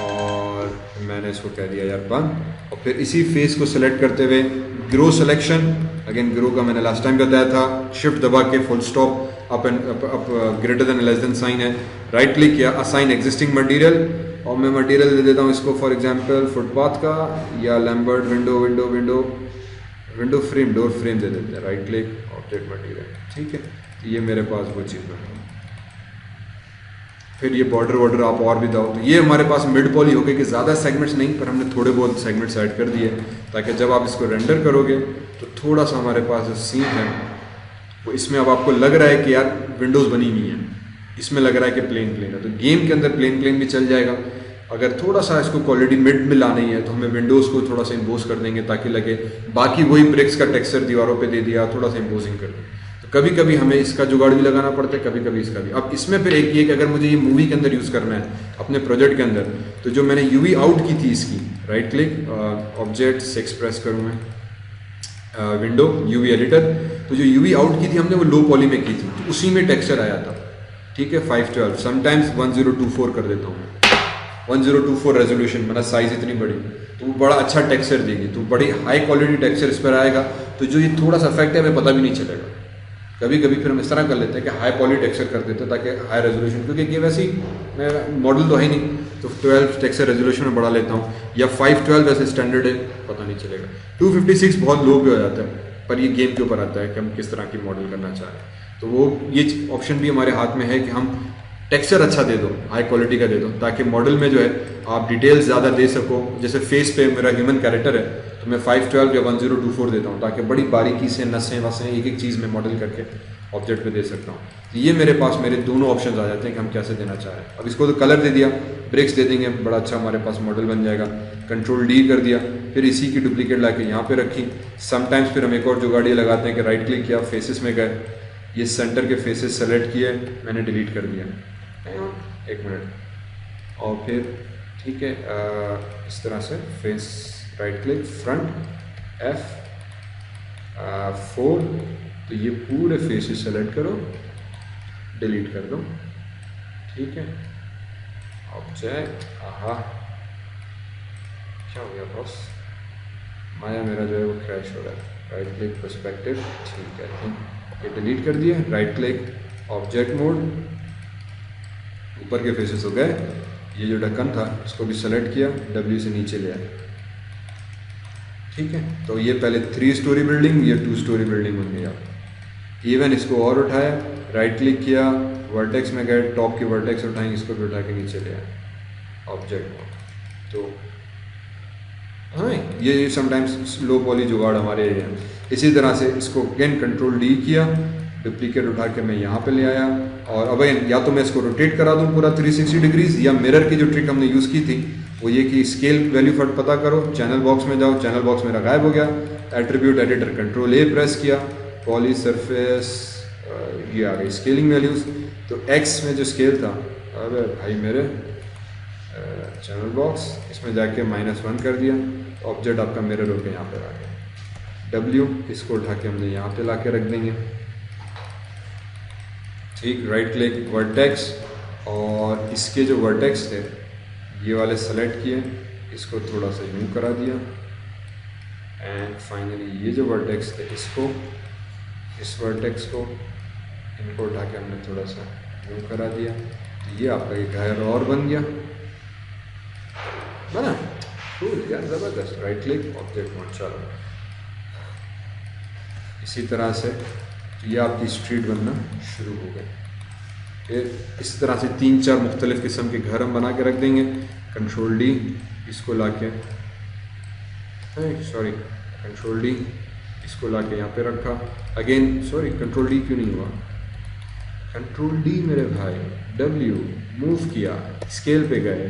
और मैंने इसको कह दिया यार बंद। और फिर इसी फेस को सेलेक्ट करते हुए ग्रो सिलेक्शन, अगेन ग्रो का मैंने लास्ट टाइम बताया था, शिफ्ट दबा के full stop, up greater than less than sign है, राइट क्लिक किया, असाइन एग्जिस्टिंग मटेरियल, और मैं मटेरियल दे देता हूँ इसको फॉर एग्जांपल फुटपाथ का, या Lambert window frame, door frame दे देते हैं। राइट क्लिक, ऑब्जेक्ट मटेरियल, ठीक है। तो ये मेरे पास वो चीज़ बनी। फिर ये बॉर्डर आप और भी दाओ, तो ये हमारे पास मिड पॉली हो गई कि ज़्यादा सेगमेंट्स नहीं, पर हमने थोड़े बहुत सेगमेंट्स ऐड कर दिए, ताकि जब आप इसको रेंडर करोगे तो थोड़ा सा हमारे पास जो सीन है वो, इसमें अब आपको लग रहा है कि यार विंडोज़ बनी हुई है, इसमें लग रहा है कि प्लेन है। तो गेम के अंदर प्लेन भी चल जाएगा। अगर थोड़ा सा इसको क्वालिटी मिड में लानी है तो हमें विंडोज़ को थोड़ा सा इम्पोज कर देंगे ताकि लगे बाकी वही ब्रिक्स का टेक्सचर दीवारों पे दे दिया, थोड़ा सा इम्पोजिंग कर दें। तो कभी कभी हमें इसका जुगाड़ भी लगाना पड़ता है, कभी कभी इसका भी। अब इसमें फिर एक ये कि अगर मुझे ये मूवी के अंदर यूज़ करना है अपने प्रोजेक्ट के अंदर, तो जो मैंने UV आउट की थी इसकी, राइट क्लिक, ऑब्जेक्ट से एक्सप्रेस करूँ मैं, विंडो UV एडिटर, तो जो UV आउट की थी हमने वो लो पॉली में की थी, तो उसी में टेक्सचर आया था, ठीक है। 512, समटाइम्स 1024 कर देता हूँ, 1024 रेजोल्यूशन, मतलब साइज़ इतनी बड़ी, तो वो बड़ा अच्छा टेक्सचर देगी, तो बड़ी हाई क्वालिटी टेक्सचर इस पर आएगा। तो जो ये थोड़ा सा इफेक्ट है हमें पता भी नहीं चलेगा। कभी कभी फिर हम इस तरह कर लेते हैं कि हाई पॉली टेक्सचर कर देते हैं ताकि हाई रेजोल्यूशन, क्योंकि ये वैसे ही मॉडल तो है नहीं, तो 12 टेक्सचर रेजोल्यूशन में बढ़ा लेता हूँ, या 512 वैसे स्टैंडर्ड है, पता नहीं चलेगा। 256 बहुत लो पे हो जाता है, पर ये गेम के ऊपर आता है कि हम किस तरह की मॉडल करना चाह रहे हैं। तो वो ये ऑप्शन भी हमारे हाथ में है कि हम टेक्सचर अच्छा दे दो, हाई क्वालिटी का दे दो, ताकि मॉडल में जो है आप डिटेल्स ज़्यादा दे सको। जैसे फेस पे मेरा ह्यूमन कैरेक्टर है तो मैं 512 या 1024 देता हूँ, ताकि बड़ी बारीकी से नसें वसें एक एक चीज़ में मॉडल करके ऑब्जेक्ट पे दे सकता हूँ। तो ये मेरे पास मेरे दोनों ऑप्शन आ जाते हैं कि हम कैसे देना चाह रहे हैं। अब इसको तो कलर दे दिया, ब्रेक्स दे देंगे, बड़ा अच्छा हमारे पास मॉडल बन जाएगा। कंट्रोल D कर दिया, फिर इसी की डुप्लीकेट ला के यहाँ पे रखी। समटाइम्स फिर हम एक और जुगाड़ ये लगाते हैं कि राइट क्लिक किया, फेसेस में गए, ये सेंटर के फेसेस सेलेक्ट किए, मैंने डिलीट कर दिया, एक मिनट, और फिर ठीक है इस तरह से face, right click, front F, 4, तो ये पूरे फेसेस सेलेक्ट करो, डिलीट कर दो, ठीक है। ऑब्जेक्ट, आहा क्या हो गया बॉस, माया मेरा जो है वो क्रैश हो रहा है। राइट क्लिक पर्सपेक्टिव, ठीक है, ये डिलीट कर दिया। राइट क्लिक ऑब्जेक्ट मोड, ऊपर के फेसेस हो गए। ये जो ढक्कन था इसको भी सेलेक्ट किया, W से नीचे ले आया, ठीक है। तो ये पहले 3 स्टोरी बिल्डिंग, ये 2 स्टोरी बिल्डिंग बन गई। इवन इसको और उठाया, राइट क्लिक किया, वर्टेक्स में गए, टॉप के वर्टेक्स उठाएंगे, इसको भी उठा के नीचे ले आए, ऑब्जेक्ट मोड। तो हाँ, ये समटाइम्स लो पॉली जुगाड़ हमारे हैं। इसी तरह से इसको अगेन कंट्रोल D किया, डुप्लीकेट उठा के मैं यहाँ पे ले आया, और अब या तो मैं इसको रोटेट करा दूँ पूरा 360 डिग्रीज, या मिरर की जो ट्रिक हमने यूज़ की थी वो ये कि स्केल वैल्यू फट पता करो, चैनल बॉक्स में जाओ, चैनल बॉक्स मेरा गायब हो गया, attribute editor control A press किया, पॉली सरफेस, ये आ गई स्केलिंग वैल्यूज़। तो X में जो स्केल था, अरे भाई मेरे चैनल बॉक्स, इसमें जाके -1 कर दिया, ऑब्जेक्ट आपका मिरर होकर यहाँ पर आ गया। W, इसको उठा के हमने यहाँ पे ला के रख देंगे, ठीक। राइट क्लिक वर्टेक्स, और इसके जो वर्टेक्स थे ये वाले सेलेक्ट किए, इसको थोड़ा सा यूँ करा दिया, एंड फाइनली ये जो वर्टेक्स थे इसको, इस वर्टेक्स को, इनको उठा के हमने थोड़ा सा यूँ करा दिया, तो ये आपका एक घर और बन गया, है ना। कूल यार, ज़बरदस्त। राइट क्लिक ऑब्जेक्ट मोड, चलो इसी तरह से ये आपकी स्ट्रीट बनना शुरू हो गई। फिर इस तरह से 3-4 मुख्तलिफ़ किस्म के घर हम बना के रख देंगे। कंट्रोल D, इसको ला के कंट्रोल D, इसको ला के यहाँ पे रखा। अगेन कंट्रोल D क्यों नहीं हुआ, कंट्रोल D मेरे भाई, W मूव किया, स्केल पे गए,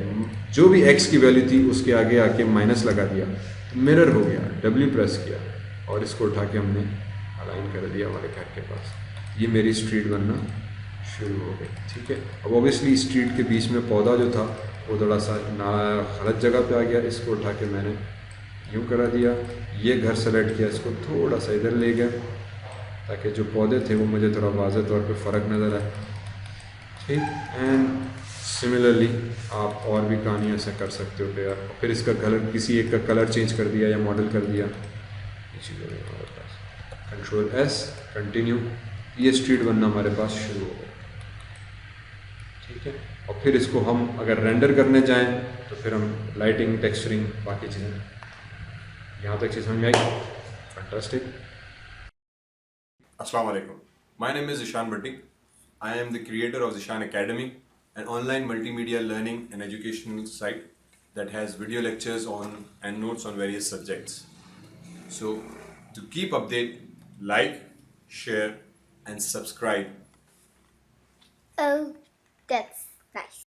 जो भी X की वैल्यू थी उसके आगे आके माइनस लगा दिया, तो मिरर हो गया, W प्रेस किया, और इसको उठा के हमने अलाइन कर दिया हमारे घर के पास। ये मेरी स्ट्रीट बनना शुरू हो गई, ठीक है। अब ऑब्वियसली स्ट्रीट के बीच में पौधा जो था वो थोड़ा सा गलत जगह पे आ गया, इसको उठा के मैंने यूँ करा दिया। ये घर सेलेक्ट किया, इसको थोड़ा सा इधर ले गया ताकि जो पौधे थे वो मुझे थोड़ा वाज़े तौर पे फ़र्क नज़र आए, ठीक। एंड सिमिलरली आप और भी कहानियाँ ऐसा कर सकते हो यार। फिर इसका कलर, किसी एक का कलर चेंज कर दिया या मॉडल कर दिया, कंट्रोल S, कंटिन्यू, ये स्ट्रीट बनना हमारे पास शुरू हो गया, ठीक है। और फिर इसको हम अगर रेंडर करने जाएं तो फिर हम लाइटिंग, टेक्सचरिंग, बाकी चीज़ें, यहाँ तक चीज़ समझ में आई, fantastic. Assalamu alaikum. My name is Zishan Bhattik. I am the creator of Zishan Academy, an online multimedia learning and educational site that has video lectures on and notes on various subjects. So, to keep update, like, share, and subscribe. Oh, that's nice.